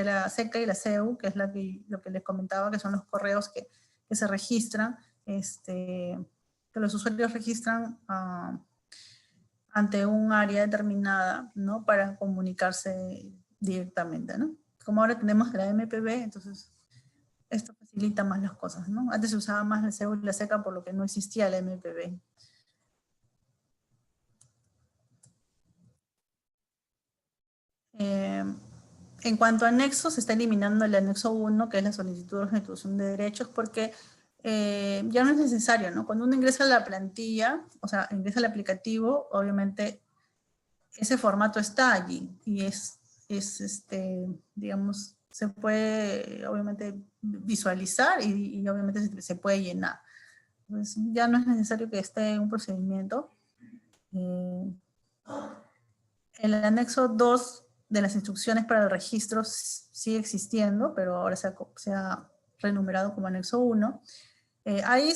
la SECA y la CEU, que es lo que les comentaba, que son los correos que se registran, que los usuarios registran ante un área determinada, ¿no?, para comunicarse directamente, ¿no? Como ahora tenemos la MPB, entonces esto facilita más las cosas, ¿no? Antes se usaba más la CEU y la SECA por lo que no existía la MPB. En cuanto a anexos, se está eliminando el anexo 1, que es la solicitud de restitución de derechos, porque ya no es necesario, ¿no? Cuando uno ingresa a la plantilla, o sea, ingresa al aplicativo, obviamente ese formato está allí y digamos, se puede obviamente visualizar y obviamente se puede llenar. Pues ya no es necesario que esté en un procedimiento. El anexo 2 de las instrucciones para el registro sigue existiendo, pero ahora se ha renumerado como anexo 1. Ahí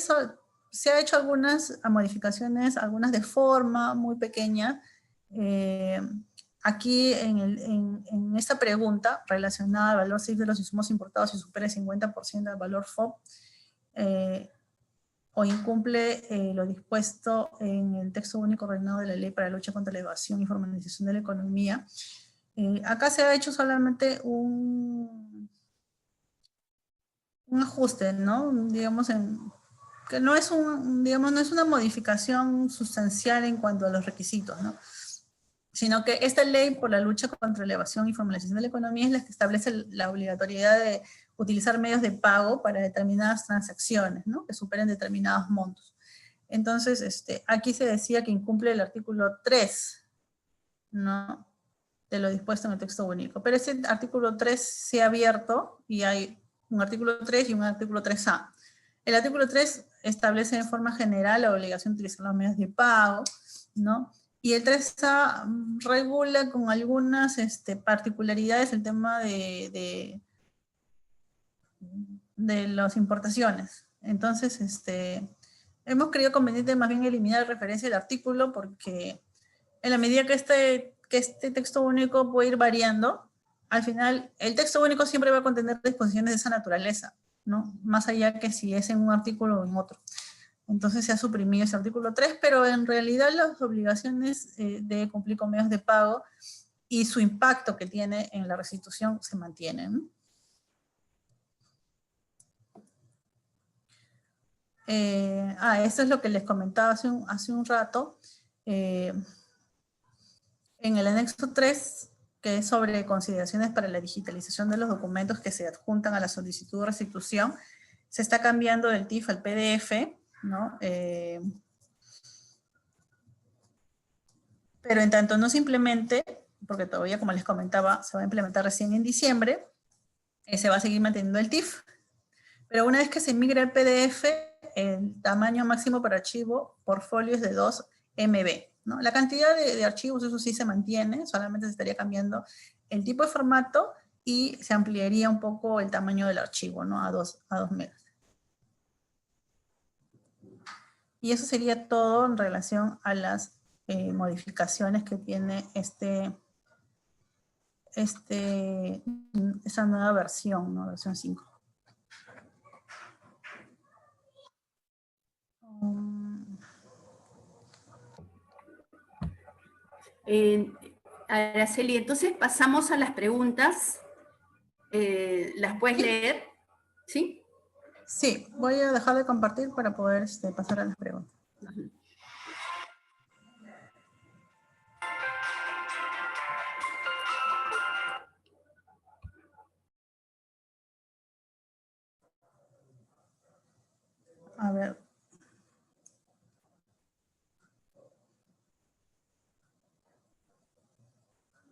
se ha hecho algunas modificaciones, algunas de forma muy pequeña. Aquí en esta pregunta relacionada al valor CIF de los insumos importados, si supera el 50% del valor FOB, o incumple lo dispuesto en el texto único ordenado de la Ley para la Lucha contra la Evasión y Formalización de la Economía. Acá se ha hecho solamente un ajuste, ¿no? Digamos, que no es digamos, no es una modificación sustancial en cuanto a los requisitos, ¿no? Sino que esta ley por la lucha contra la evasión y formalización de la economía es la que establece la obligatoriedad de utilizar medios de pago para determinadas transacciones, ¿no? Que superen determinados montos. Entonces, aquí se decía que incumple el artículo 3, ¿no? De lo dispuesto en el texto único. Pero ese artículo 3 se ha abierto y hay un artículo 3 y un artículo 3A. El artículo 3 establece de forma general la obligación de utilizar los medios de pago, ¿no? Y el 3A regula con algunas particularidades el tema de las importaciones. Entonces, hemos creído conveniente más bien eliminar la referencia del artículo porque en la medida que este texto único puede ir variando, al final el texto único siempre va a contener disposiciones de esa naturaleza, ¿no? Más allá que si es en un artículo o en otro. Entonces se ha suprimido ese artículo 3, pero en realidad las obligaciones de cumplir con medios de pago y su impacto que tiene en la restitución se mantienen. Esto es lo que les comentaba hace un rato. En el anexo 3, que es sobre consideraciones para la digitalización de los documentos que se adjuntan a la solicitud de restitución, se está cambiando del TIF al PDF, ¿no? Pero en tanto no se implemente, porque todavía, como les comentaba, se va a implementar recién en diciembre, se va a seguir manteniendo el TIF. Pero una vez que se migre al PDF, el tamaño máximo para archivo por folio es de 2 MB, ¿no? La cantidad de archivos, eso sí se mantiene, solamente se estaría cambiando el tipo de formato y se ampliaría un poco el tamaño del archivo, ¿no? A 2 megas. Y eso sería todo en relación a las modificaciones que tiene esa nueva versión, ¿no? Versión 5. Araceli, entonces pasamos a las preguntas. ¿Las puedes leer? ¿Sí? Sí, voy a dejar de compartir para poder pasar a las preguntas. A ver.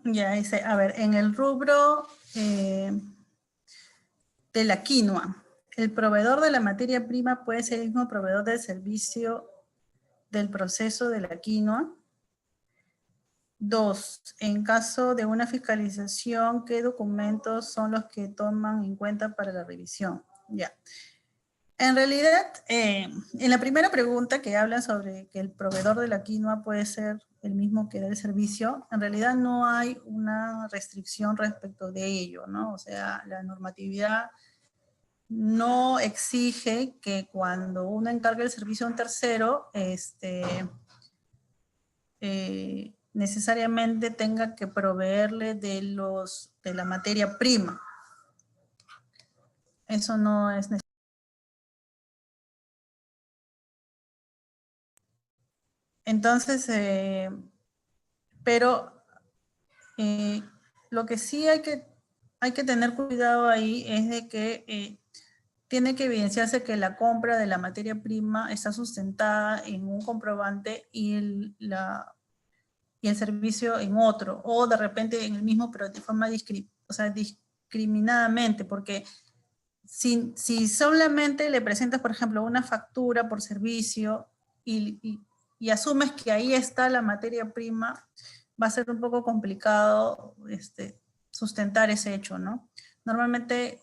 Ya dice, a ver, en el rubro de la quinoa, el proveedor de la materia prima puede ser el mismo proveedor del servicio del proceso de la quinoa. 2, en caso de una fiscalización, ¿qué documentos son los que toman en cuenta para la revisión? Ya. En realidad, en la primera pregunta que habla sobre que el proveedor de la quinoa puede ser el mismo que da el servicio, en realidad no hay una restricción respecto de ello, ¿no? O sea, la normatividad no exige que cuando uno encargue el servicio a un tercero, necesariamente tenga que proveerle de la materia prima. Eso no es necesario. Entonces, pero lo que sí hay que tener cuidado ahí es de que tiene que evidenciarse que la compra de la materia prima está sustentada en un comprobante y y el servicio en otro, o de repente en el mismo, pero de forma discriminadamente, porque si solamente le presentas, por ejemplo, una factura por servicio y asumes que ahí está la materia prima, va a ser un poco complicado sustentar ese hecho, ¿no? Normalmente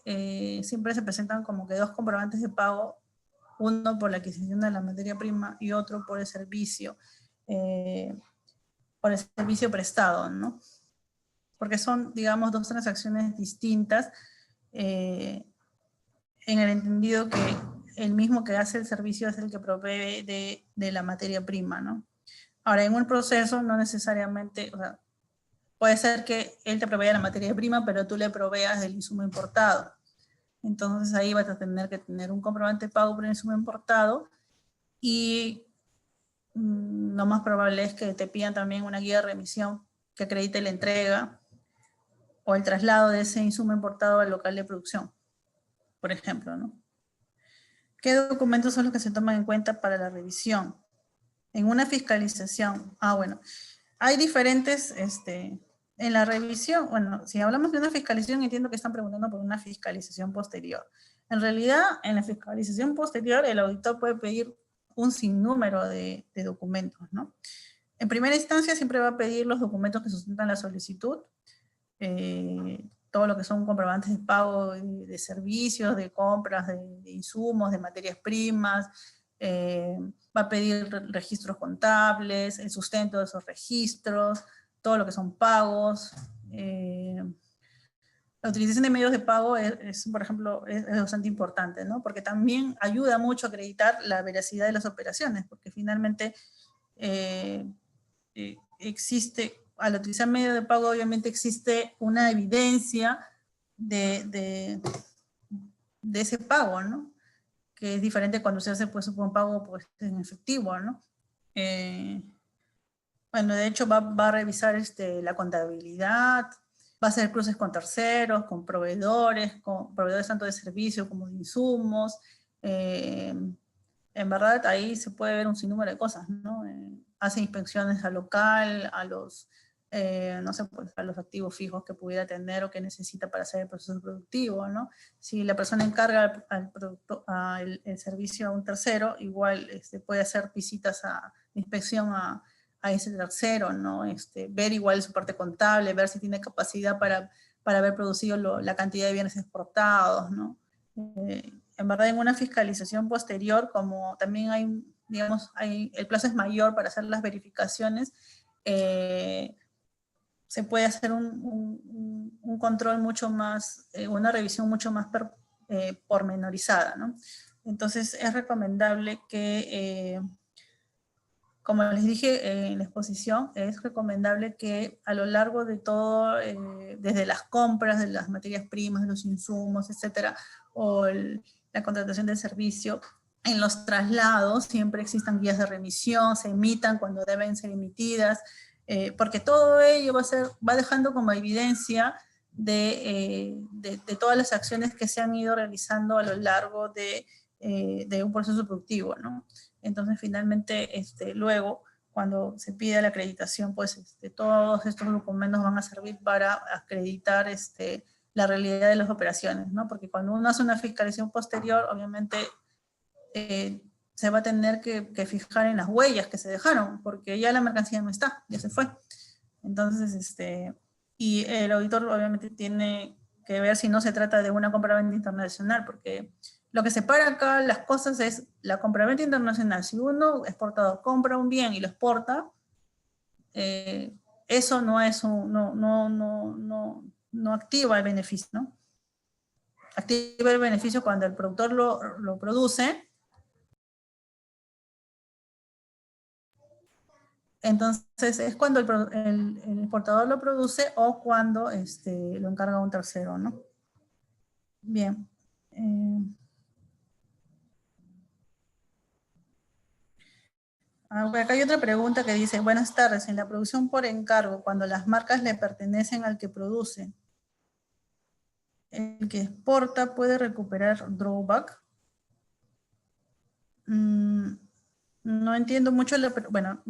siempre se presentan como que dos comprobantes de pago, uno por la adquisición de la materia prima y otro por el servicio prestado, ¿no? Porque son, digamos, dos transacciones distintas, en el entendido que el mismo que hace el servicio es el que provee de la materia prima, ¿no? Ahora, en un proceso no necesariamente, o sea, puede ser que él te provea la materia prima, pero tú le proveas del insumo importado. Entonces ahí vas a tener que tener un comprobante de pago por el insumo importado y lo más probable es que te pidan también una guía de remisión que acredite la entrega o el traslado de ese insumo importado al local de producción, por ejemplo, ¿no? ¿Qué documentos son los que se toman en cuenta para la revisión? En una fiscalización, bueno, hay diferentes, en la revisión, bueno, si hablamos de una fiscalización, entiendo que están preguntando por una fiscalización posterior. En realidad, en la fiscalización posterior, el auditor puede pedir un sinnúmero de documentos, ¿no? En primera instancia, siempre va a pedir los documentos que sustentan la solicitud, todo lo que son comprobantes de pago de servicios, de compras, de insumos, de materias primas, va a pedir registros contables, el sustento de esos registros, todo lo que son pagos. La utilización de medios de pago por ejemplo, es bastante importante, ¿no? Porque también ayuda mucho a acreditar la veracidad de las operaciones, porque finalmente existe, al utilizar medio de pago, obviamente existe una evidencia de ese pago, ¿no? Que es diferente cuando se hace pues, un pago pues, en efectivo, ¿no? Bueno, de hecho va a revisar la contabilidad, va a hacer cruces con terceros, con proveedores tanto de servicios como de insumos. En verdad ahí se puede ver un sinnúmero de cosas, ¿no? Hace inspecciones al local, a los, no sé, pues a los activos fijos que pudiera tener o que necesita para hacer el proceso productivo, ¿no? Si la persona encarga el servicio a un tercero, igual puede hacer visitas de inspección a ese tercero, ¿no? Ver igual su parte contable, ver si tiene capacidad para haber producido la cantidad de bienes exportados, ¿no? En verdad, en una fiscalización posterior, como también hay, digamos, el plazo es mayor para hacer las verificaciones, se puede hacer un control mucho más, una revisión mucho más pormenorizada, ¿no? Entonces, es recomendable que, como les dije en la exposición, es recomendable que a lo largo de todo, desde las compras de las materias primas, de los insumos, etcétera, o la contratación del servicio, en los traslados siempre existan guías de remisión, se emitan cuando deben ser emitidas, porque todo ello va dejando como evidencia de todas las acciones que se han ido realizando a lo largo de un proceso productivo, ¿no? Entonces, finalmente, luego, cuando se pide la acreditación, pues todos estos documentos van a servir para acreditar la realidad de las operaciones, ¿no? Porque cuando uno hace una fiscalización posterior, obviamente se va a tener que fijar en las huellas que se dejaron, porque ya la mercancía no está, ya se fue. Entonces, y el auditor obviamente tiene que ver si no se trata de una compraventa internacional, porque lo que separa acá las cosas es la compraventa internacional. Si uno exportador compra un bien y lo exporta, eso no es no activa el beneficio, ¿no? Activa el beneficio cuando el productor lo produce. Entonces es cuando el exportador lo produce o cuando lo encarga un tercero, ¿no? Bien. Acá hay otra pregunta que dice, buenas tardes, en la producción por encargo, cuando las marcas le pertenecen al que produce, ¿el que exporta puede recuperar drawback? No entiendo mucho, bueno,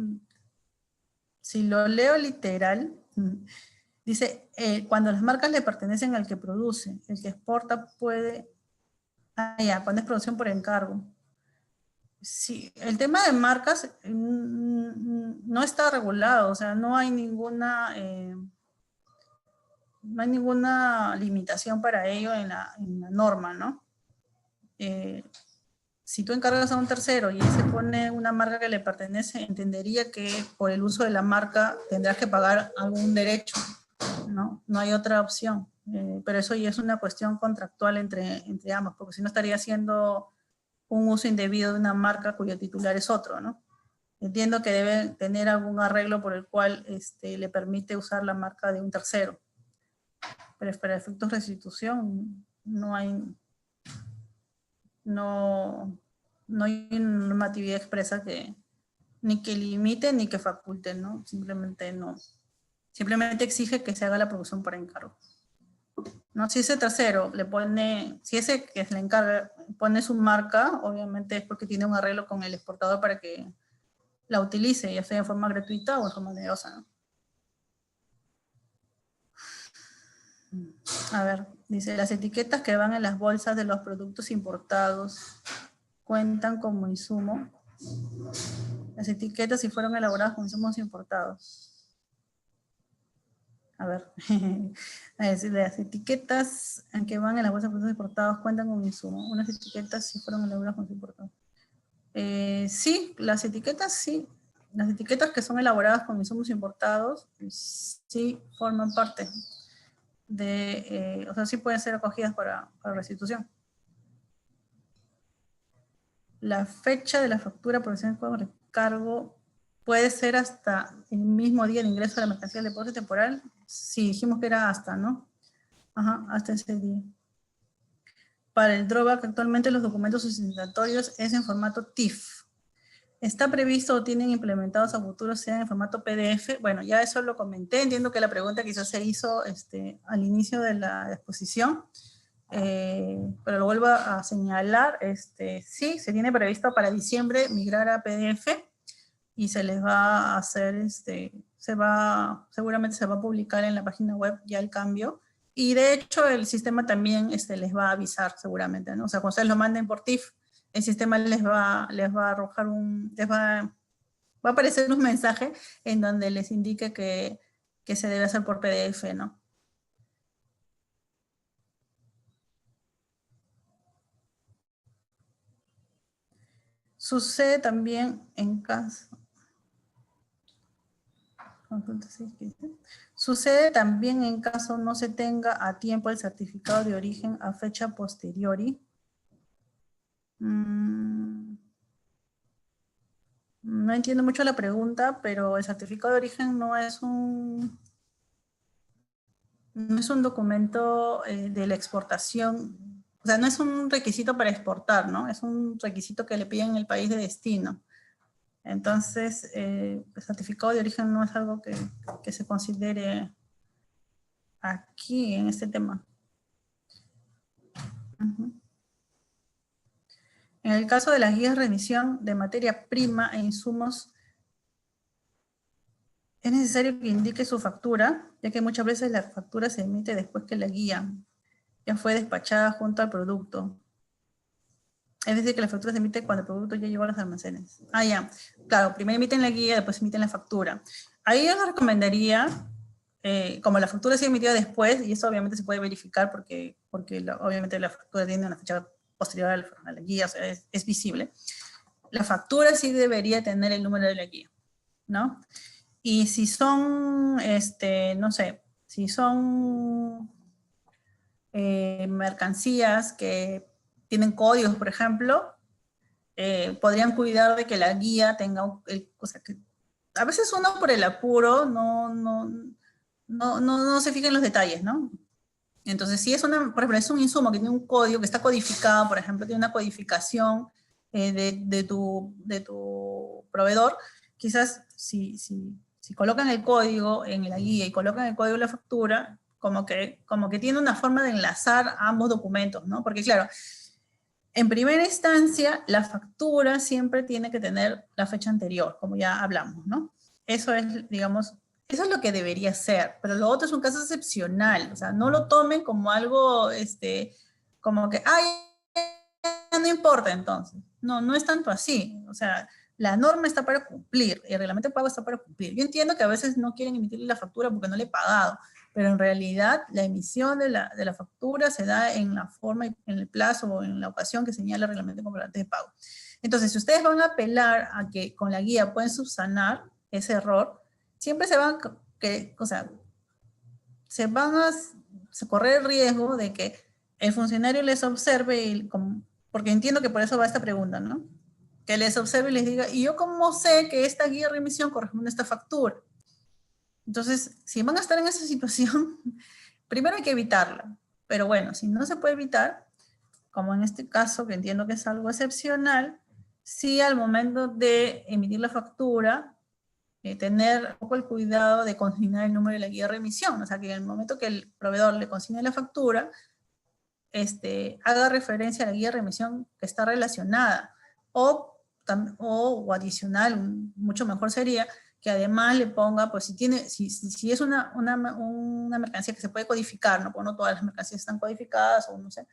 si lo leo literal, dice, cuando las marcas le pertenecen al que produce, el que exporta puede... cuando es producción por encargo. Sí, el tema de marcas no está regulado, o sea, no hay ninguna limitación para ello en la norma, ¿no? Si tú encargas a un tercero y él se pone una marca que le pertenece, entendería que por el uso de la marca tendrás que pagar algún derecho, ¿no? No hay otra opción, pero eso ya es una cuestión contractual entre ambos, porque si no estaría haciendo un uso indebido de una marca cuyo titular es otro, ¿no? Entiendo que debe tener algún arreglo por el cual le permite usar la marca de un tercero, pero para efectos de restitución no hay normatividad expresa ni que limite ni que faculte, ¿no? Simplemente no. Simplemente exige que se haga la producción por encargo. ¿No? Si ese tercero si ese que le encarga pone su marca, obviamente es porque tiene un arreglo con el exportador para que la utilice, ya sea de forma gratuita o de forma onerosa, ¿no? A ver, dice, las etiquetas que van en las bolsas de los productos importados cuentan como insumo. Las etiquetas si fueron elaboradas con insumos importados. A ver, las etiquetas que van en las bolsas de productos importados cuentan con insumo. Unas etiquetas si fueron elaboradas con insumos importados. Sí, las etiquetas que son elaboradas con insumos importados, sí forman parte o sea, sí pueden ser acogidas para restitución. La fecha de la factura por el recargo puede ser hasta el mismo día de ingreso de la mercancía del depósito temporal. Sí, dijimos que era hasta, ¿no? Ajá, hasta ese día. Para el drawback, actualmente los documentos sustentatorios es en formato TIFF. ¿Está previsto o tienen implementados a futuro sean en formato PDF? Bueno, ya eso lo comenté. Entiendo que la pregunta quizás se hizo al inicio de la exposición. Pero lo vuelvo a señalar. Sí, se tiene previsto para diciembre migrar a PDF y se les va a hacer, seguramente se va a publicar en la página web ya el cambio. Y de hecho el sistema también les va a avisar seguramente, ¿no? O sea, cuando ustedes lo manden por TIFF, el sistema les va a arrojar va a aparecer un mensaje en donde les indique que se debe hacer por PDF, ¿no? Sucede también en caso... Sucede también en caso no se tenga a tiempo el certificado de origen a fecha posteriori. No entiendo mucho la pregunta, pero el certificado de origen no es un documento de la exportación, o sea, no es un requisito para exportar, ¿no? Es un requisito que le piden en el país de destino. Entonces, el certificado de origen no es algo que se considere aquí en este tema. En el caso de las guías de remisión de materia prima e insumos, es necesario que indique su factura, ya que muchas veces la factura se emite después que la guía ya fue despachada junto al producto. Es decir, que la factura se emite cuando el producto ya llegó a los almacenes. Ya. Claro, primero emiten la guía, después emiten la factura. Ahí yo les recomendaría, como la factura se emitió después, y eso obviamente se puede verificar porque obviamente la factura tiene una fecha posterior a la guía, o sea, es visible. La factura sí debería tener el número de la guía, ¿no? Y si son, no sé, si son mercancías que tienen códigos, por ejemplo, podrían cuidar de que la guía tenga, o sea, que a veces uno por el apuro no se fija en los detalles, ¿no? Entonces, si es por ejemplo, es un insumo que tiene un código que está codificado, por ejemplo, tiene una codificación de tu proveedor, quizás si colocan el código en la guía y colocan el código en la factura, como que tiene una forma de enlazar ambos documentos, ¿no? Porque claro, en primera instancia, la factura siempre tiene que tener la fecha anterior, como ya hablamos, ¿no? eso es, digamos, eso es lo que debería ser, pero lo otro es un caso excepcional, o sea, no lo tomen como algo, como que, ay, no importa entonces. No, no es tanto así, o sea, la norma está para cumplir, el reglamento de pago está para cumplir. Yo entiendo que a veces no quieren emitirle la factura porque no le he pagado, pero en realidad la emisión de la factura se da en la forma, en el plazo o en la ocasión que señala el reglamento de comprobante de pago. Entonces, si ustedes van a apelar a que con la guía pueden subsanar ese error, siempre se van, o sea, se van a correr el riesgo de que el funcionario les observe, porque entiendo que por eso va esta pregunta, ¿no? Que les observe y les diga, ¿y yo cómo sé que esta guía de remisión corresponde a esta factura? Entonces, si van a estar en esa situación, primero hay que evitarla. Pero bueno, si no se puede evitar, como en este caso, que entiendo que es algo excepcional, sí al momento de emitir la factura, tener un poco el cuidado de consignar el número de la guía de remisión. O sea, que en el momento que el proveedor le consigne la factura, haga referencia a la guía de remisión que está relacionada. O adicional, mucho mejor sería que además le ponga, pues si es una mercancía que se puede codificar, ¿no? Pues no todas las mercancías están codificadas, o no sé,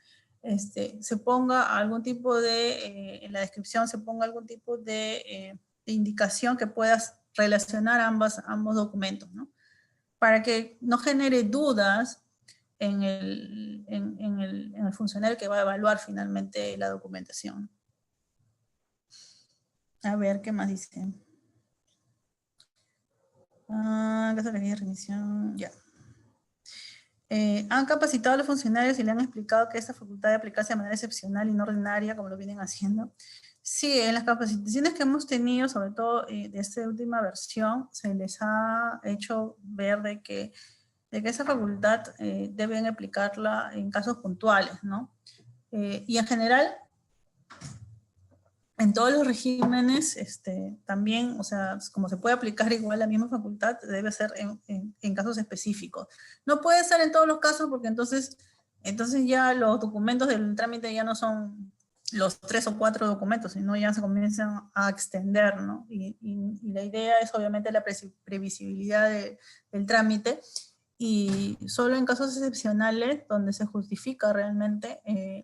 se ponga algún tipo en la descripción se ponga algún tipo de indicación que puedas relacionar ambos documentos, ¿no? Para que no genere dudas en el funcionario que va a evaluar finalmente la documentación. A ver, ¿qué más dice? Caso de la guía de remisión, ya. Han capacitado a los funcionarios y le han explicado que esta facultad de aplicarse de manera excepcional y no ordinaria, como lo vienen haciendo. Sí, en las capacitaciones que hemos tenido, sobre todo de esta última versión, se les ha hecho ver de que esa facultad deben aplicarla en casos puntuales, ¿no? Y en general, en todos los regímenes, también, o sea, como se puede aplicar igual la misma facultad, debe ser en casos específicos. No puede ser en todos los casos porque entonces ya los documentos del trámite ya no son los 3 o 4 documentos, sino ya se comienzan a extender, ¿no? Y la idea es obviamente la previsibilidad del trámite, y solo en casos excepcionales donde se justifica realmente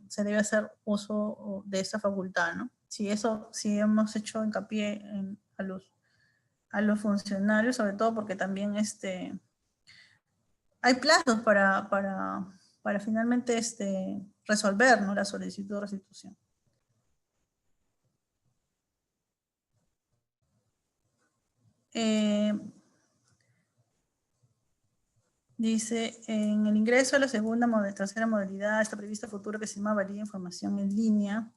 se debe hacer uso de esta facultad, ¿no? Sí hemos hecho hincapié a los funcionarios, sobre todo porque también hay plazos para finalmente resolver, ¿no? La solicitud de restitución. Dice, en el ingreso a la tercera modalidad está previsto futuro que se llama valida información en línea.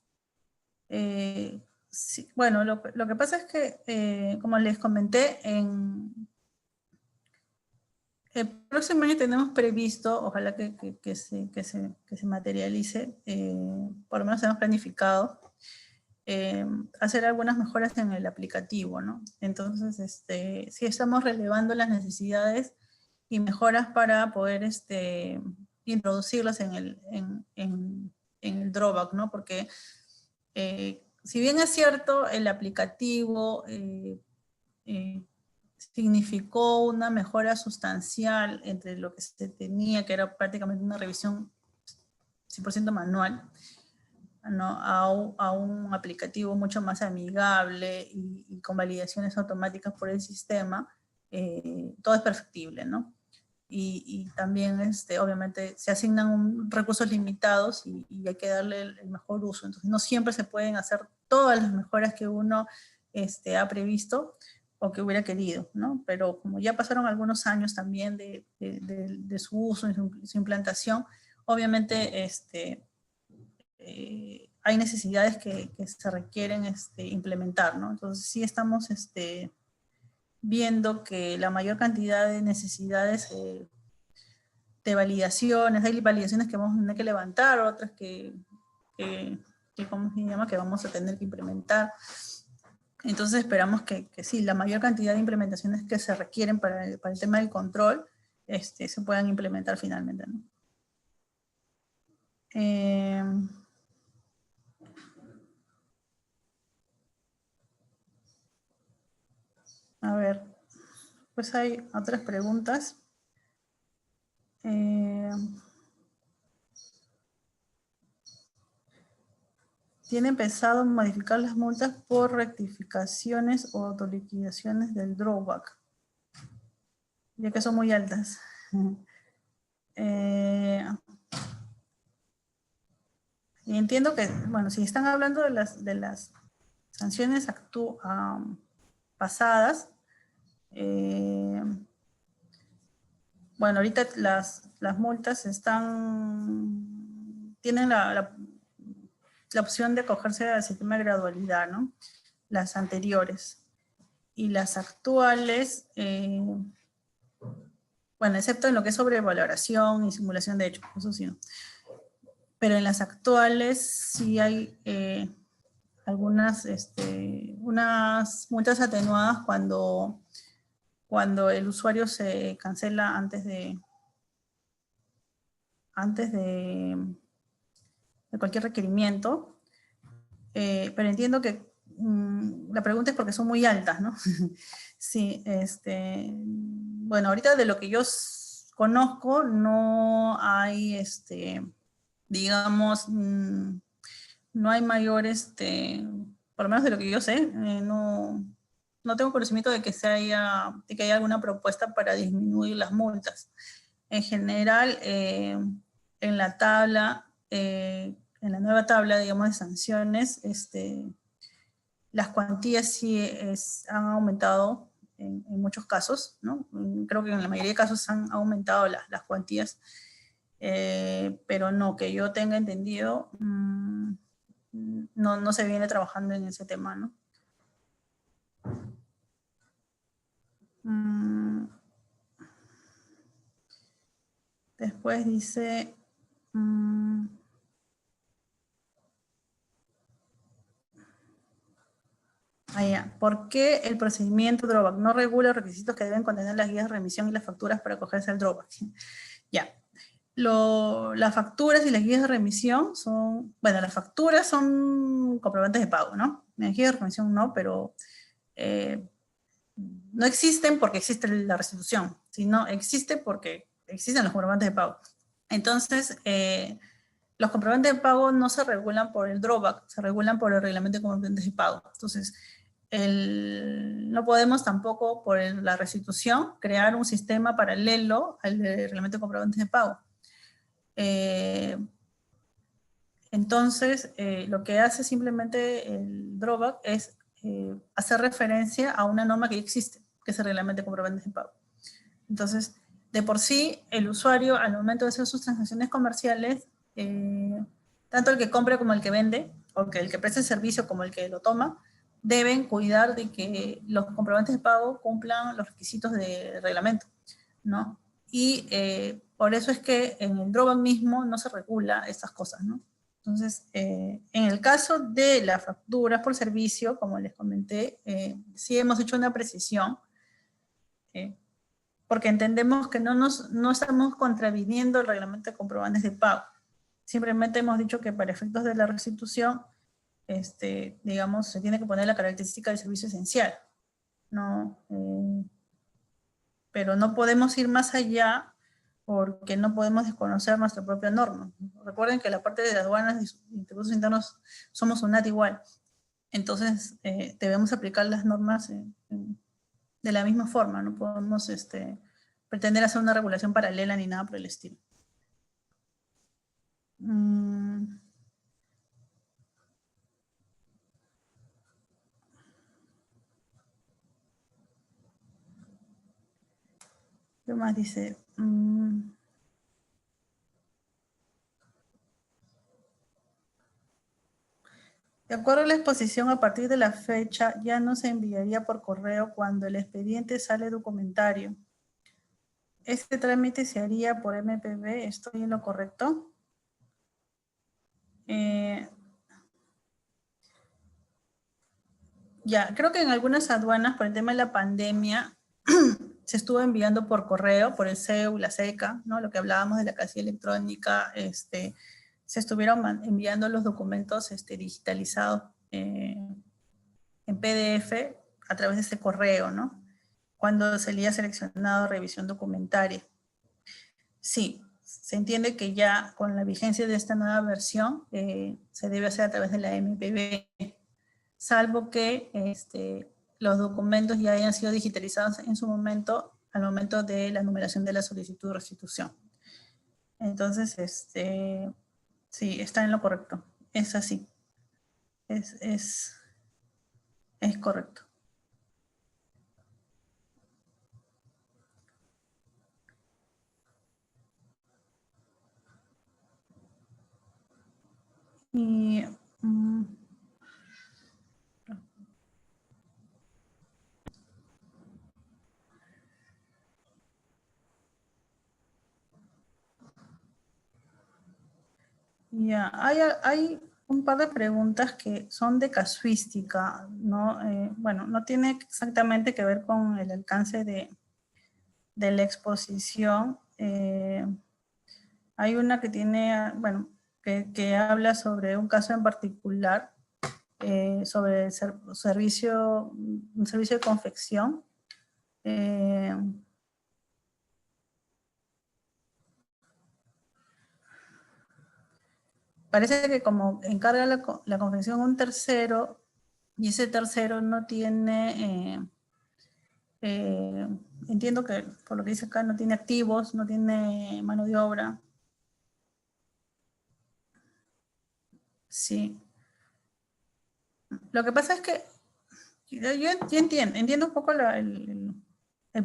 Sí, bueno, lo que pasa es que, como les comenté, el próximo año tenemos previsto, ojalá que se materialice, por lo menos hemos planificado, hacer algunas mejoras en el aplicativo, ¿no? Entonces, sí estamos relevando las necesidades y mejoras para poder introducirlas en el drawback, ¿no? Porque si bien es cierto, el aplicativo significó una mejora sustancial entre lo que se tenía, que era prácticamente una revisión 100% manual, ¿no? a un aplicativo mucho más amigable y con validaciones automáticas por el sistema, todo es perfectible, ¿no? Y también, obviamente, se asignan recursos limitados y hay que darle el mejor uso. Entonces, no siempre se pueden hacer todas las mejoras que uno ha previsto o que hubiera querido, ¿no? Pero como ya pasaron algunos años también de su uso y su implantación, obviamente, hay necesidades que se requieren implementar, ¿no? Entonces, sí estamos viendo que la mayor cantidad de necesidades de validaciones, hay validaciones que vamos a tener que levantar, otras que ¿cómo se llama?, que vamos a tener que implementar. Entonces esperamos que sí, la mayor cantidad de implementaciones que se requieren para el tema del control se puedan implementar finalmente, ¿no? A ver. Pues hay otras preguntas. ¿Tienen pensado modificar las multas por rectificaciones o autoliquidaciones del drawback? Ya que son muy altas. Y entiendo que, bueno, si están hablando de las sanciones pasadas, bueno, ahorita las multas tienen la opción de acogerse al sistema de gradualidad, ¿no? Las anteriores. Y las actuales, bueno, excepto en lo que es sobrevaloración y simulación de hechos, eso sí, ¿no? Pero en las actuales sí hay unas multas atenuadas cuando el usuario se cancela antes de cualquier requerimiento. Pero entiendo que la pregunta es porque son muy altas, ¿no? Sí, bueno, ahorita de lo que yo conozco no hay, digamos, no hay mayor, por lo menos de lo que yo sé, no tengo conocimiento de que haya alguna propuesta para disminuir las multas. En general, en la tabla, en la nueva tabla, digamos, de sanciones, las cuantías sí han aumentado en muchos casos, ¿no? Creo que en la mayoría de casos han aumentado las cuantías, pero no, que yo tenga entendido, no se viene trabajando en ese tema, ¿no? Después dice... ¿Por qué el procedimiento drawback no regula los requisitos que deben contener las guías de remisión y las facturas para acogerse al drawback? Ya. Las facturas y las guías de remisión son, bueno, las facturas son comprobantes de pago, ¿no? Las guías de remisión no, pero no existen porque existe la restitución, sino existe porque existen los comprobantes de pago. Entonces, los comprobantes de pago no se regulan por el drawback, se regulan por el reglamento de comprobantes de pago. Entonces, no podemos tampoco, por la restitución, crear un sistema paralelo al reglamento de comprobantes de pago. Entonces, lo que hace simplemente el drawback es hacer referencia a una norma que ya existe, que es el reglamento de comprobantes de pago. Entonces, de por sí, el usuario, al momento de hacer sus transacciones comerciales, tanto el que compra como el que vende, o que el que presta el servicio como el que lo toma, deben cuidar de que los comprobantes de pago cumplan los requisitos de reglamento, ¿no? Y por eso es que en el drawback mismo no se regula estas cosas, ¿no? Entonces, en el caso de las facturas por servicio, como les comenté, sí hemos hecho una precisión, porque entendemos que no estamos contraviniendo el reglamento de comprobantes de pago. Simplemente hemos dicho que para efectos de la restitución, digamos, se tiene que poner la característica del servicio esencial, ¿no? Pero no podemos ir más allá porque no podemos desconocer nuestra propia norma. Recuerden que la parte de las aduanas y tributos internos somos UNAT igual. Entonces, debemos aplicar las normas de la misma forma. No podemos pretender hacer una regulación paralela ni nada por el estilo. ¿Qué más dice? De acuerdo a la exposición, a partir de la fecha ya no se enviaría por correo cuando el expediente sale documentario. ¿Este trámite se haría por MPB? ¿Estoy en lo correcto? Ya, creo que en algunas aduanas, por el tema de la pandemia, se estuvo enviando por correo, por el CEU, la SECA, ¿no? Lo que hablábamos de la casilla electrónica, se estuvieron enviando los documentos digitalizados en PDF a través de ese correo, ¿no? cuando se le ha seleccionado revisión documentaria. Sí, se entiende que ya con la vigencia de esta nueva versión se debe hacer a través de la MPB, salvo que los documentos ya hayan sido digitalizados en su momento, al momento de la numeración de la solicitud de restitución. Entonces, sí, está en lo correcto. Es así. Es correcto. Y ya, hay un par de preguntas que son de casuística, ¿no? Bueno, no tiene exactamente que ver con el alcance de la exposición. Hay una que tiene, bueno, que habla sobre un caso en particular, sobre un servicio de confección. Parece que como encarga la confección un tercero, y ese tercero no tiene, entiendo que por lo que dice acá, no tiene activos, no tiene mano de obra. Sí. Lo que pasa es que yo entiendo un poco el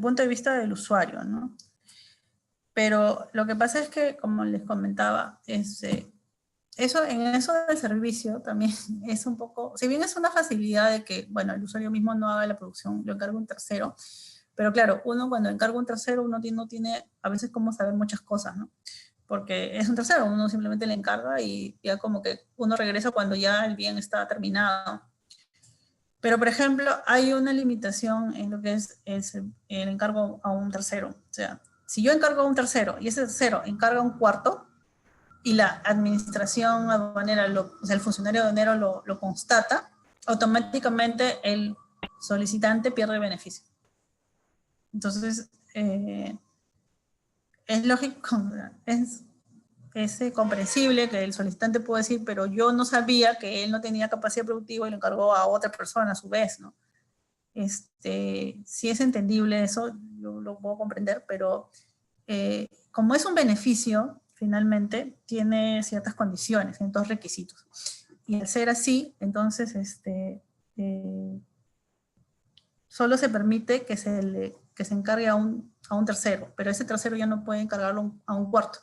punto de vista del usuario, ¿no? Pero lo que pasa es que, como les comentaba, en eso del servicio también es un poco, si bien es una facilidad de que, bueno, el usuario mismo no haga la producción, lo encarga un tercero, pero claro, uno cuando encarga un tercero, uno no tiene a veces cómo saber muchas cosas, ¿no? Porque es un tercero, uno simplemente le encarga y ya como que uno regresa cuando ya el bien está terminado. Pero, por ejemplo, hay una limitación en lo que es el encargo a un tercero. O sea, si yo encargo a un tercero y ese tercero encarga un cuarto y la administración aduanera, o sea, el funcionario aduanero lo constata, automáticamente el solicitante pierde beneficio. Entonces, es lógico, es comprensible que el solicitante pueda decir, pero yo no sabía que él no tenía capacidad productiva y lo encargó a otra persona a su vez, ¿no? Sí es entendible eso, yo lo puedo comprender, pero como es un beneficio, finalmente tiene ciertas condiciones, ciertos requisitos. Y al ser así, entonces solo se permite que se encargue a un tercero, pero ese tercero ya no puede encargarlo a un cuarto.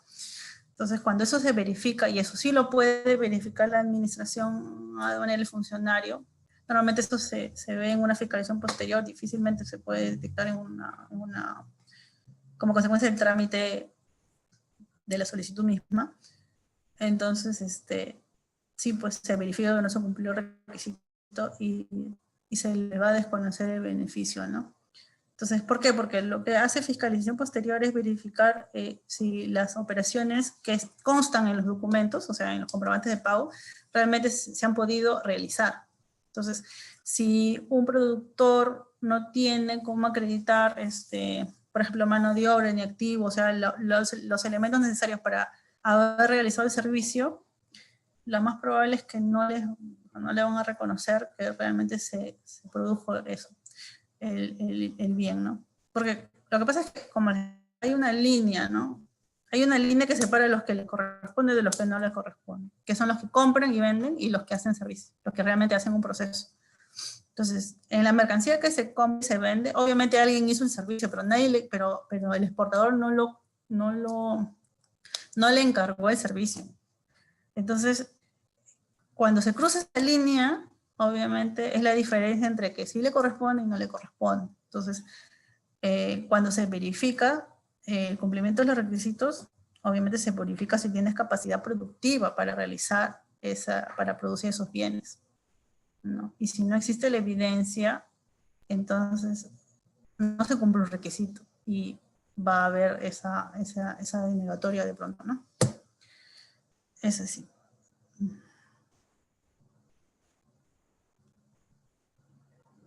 Entonces, cuando eso se verifica, y eso sí lo puede verificar la administración aduanera, el funcionario, normalmente esto se ve en una fiscalización posterior, difícilmente se puede detectar como consecuencia del trámite de la solicitud misma. Entonces, sí, pues se verifica que no se cumplió el requisito y se le va a desconocer el beneficio, ¿no? Entonces, ¿por qué? Porque lo que hace fiscalización posterior es verificar si las operaciones que constan en los documentos, o sea, en los comprobantes de pago, realmente se han podido realizar. Entonces, si un productor no tiene cómo acreditar, por ejemplo, mano de obra ni activo, o sea, los elementos necesarios para haber realizado el servicio, lo más probable es que no le van a reconocer que realmente se produjo eso. El bien, ¿no? Porque lo que pasa es que como hay una línea, ¿no? Hay una línea que separa los que les corresponde de los que no les corresponde, que son los que compran y venden y los que hacen servicio, los que realmente hacen un proceso. Entonces, en la mercancía que se compra y se vende, obviamente alguien hizo el servicio, pero pero el exportador no le encargó el servicio. Entonces, cuando se cruza esa línea, obviamente es la diferencia entre que sí le corresponde y no le corresponde. Entonces, cuando se verifica el cumplimiento de los requisitos, obviamente se verifica si tienes capacidad productiva para para producir esos bienes, ¿no? Y si no existe la evidencia, entonces no se cumple el requisito y va a haber esa denegatoria de pronto, ¿no? Es así.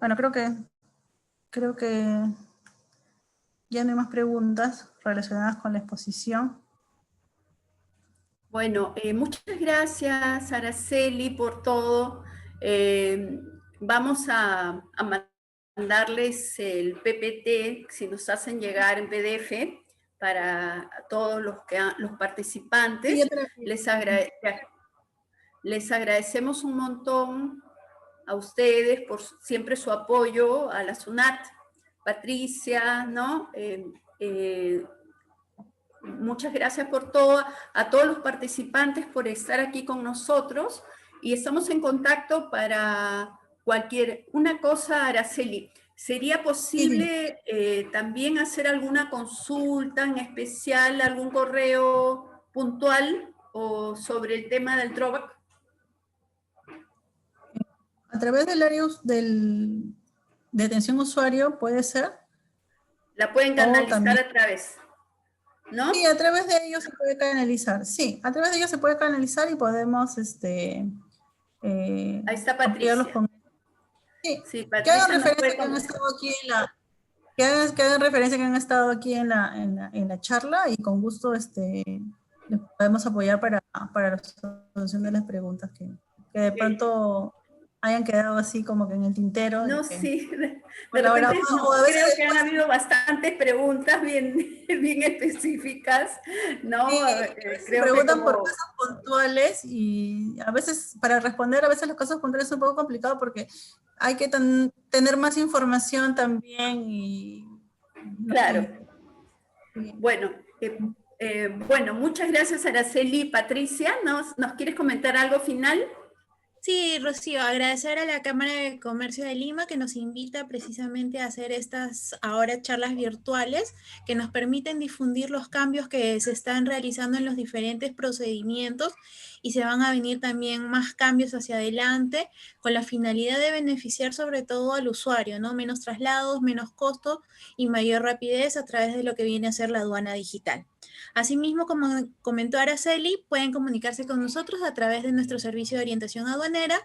Bueno, creo que ya no hay más preguntas relacionadas con la exposición. Bueno, muchas gracias, Araceli, por todo. Vamos a mandarles el PPT, si nos hacen llegar en PDF, para todos los participantes. Les agradecemos un montón a ustedes por siempre su apoyo, a la SUNAT, Patricia, ¿no? Muchas gracias por todo, a todos los participantes por estar aquí con nosotros, y estamos en contacto para una cosa, Araceli. ¿Sería posible también hacer alguna consulta en especial, algún correo puntual o sobre el tema del drawback? A través del área de atención usuario, ¿puede ser? La pueden canalizar a través, ¿no? Sí, a través de ellos se puede canalizar. Sí, a través de ellos se puede canalizar y podemos ahí está Patricia. Sí, sí, que Patricia hagan referencia que han estado aquí que hagan referencia que han estado aquí en la charla, y con gusto les podemos apoyar para la solución de las preguntas que de pronto hayan quedado así como que en el tintero. No, sí, de creo que han habido bastantes preguntas bien específicas, ¿no? Sí, Creo preguntan que por casos puntuales, y a veces para responder a veces los casos puntuales es un poco complicado porque hay que tener más información también y... Claro. Sí. Bueno, muchas gracias, Araceli. Patricia, ¿nos quieres comentar algo final? Sí, Rocío, agradecer a la Cámara de Comercio de Lima que nos invita precisamente a hacer estas ahora charlas virtuales que nos permiten difundir los cambios que se están realizando en los diferentes procedimientos, y se van a venir también más cambios hacia adelante con la finalidad de beneficiar sobre todo al usuario, ¿no? Menos traslados, menos costos y mayor rapidez a través de lo que viene a ser la aduana digital. Asimismo, como comentó Araceli, pueden comunicarse con nosotros a través de nuestro servicio de orientación aduanera,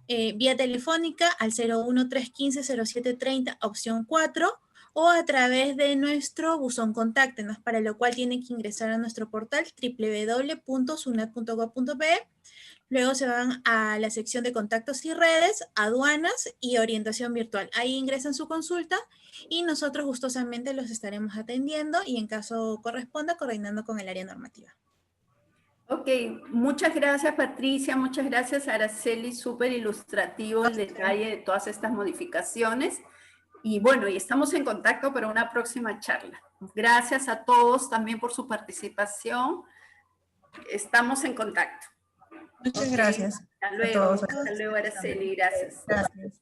vía telefónica al 01315-0730, opción 4, o a través de nuestro buzón Contáctenos, para lo cual tienen que ingresar a nuestro portal www.sunat.gov.pe. Luego se van a la sección de contactos y redes, aduanas y orientación virtual. Ahí ingresan su consulta y nosotros gustosamente los estaremos atendiendo y en caso corresponda coordinando con el área normativa. Ok, muchas gracias, Patricia, muchas gracias, Araceli, súper ilustrativo el detalle de todas estas modificaciones. Y bueno, y estamos en contacto para una próxima charla. Gracias a todos también por su participación. Estamos en contacto. Muchas gracias. Hasta luego, Araceli, gracias. Gracias.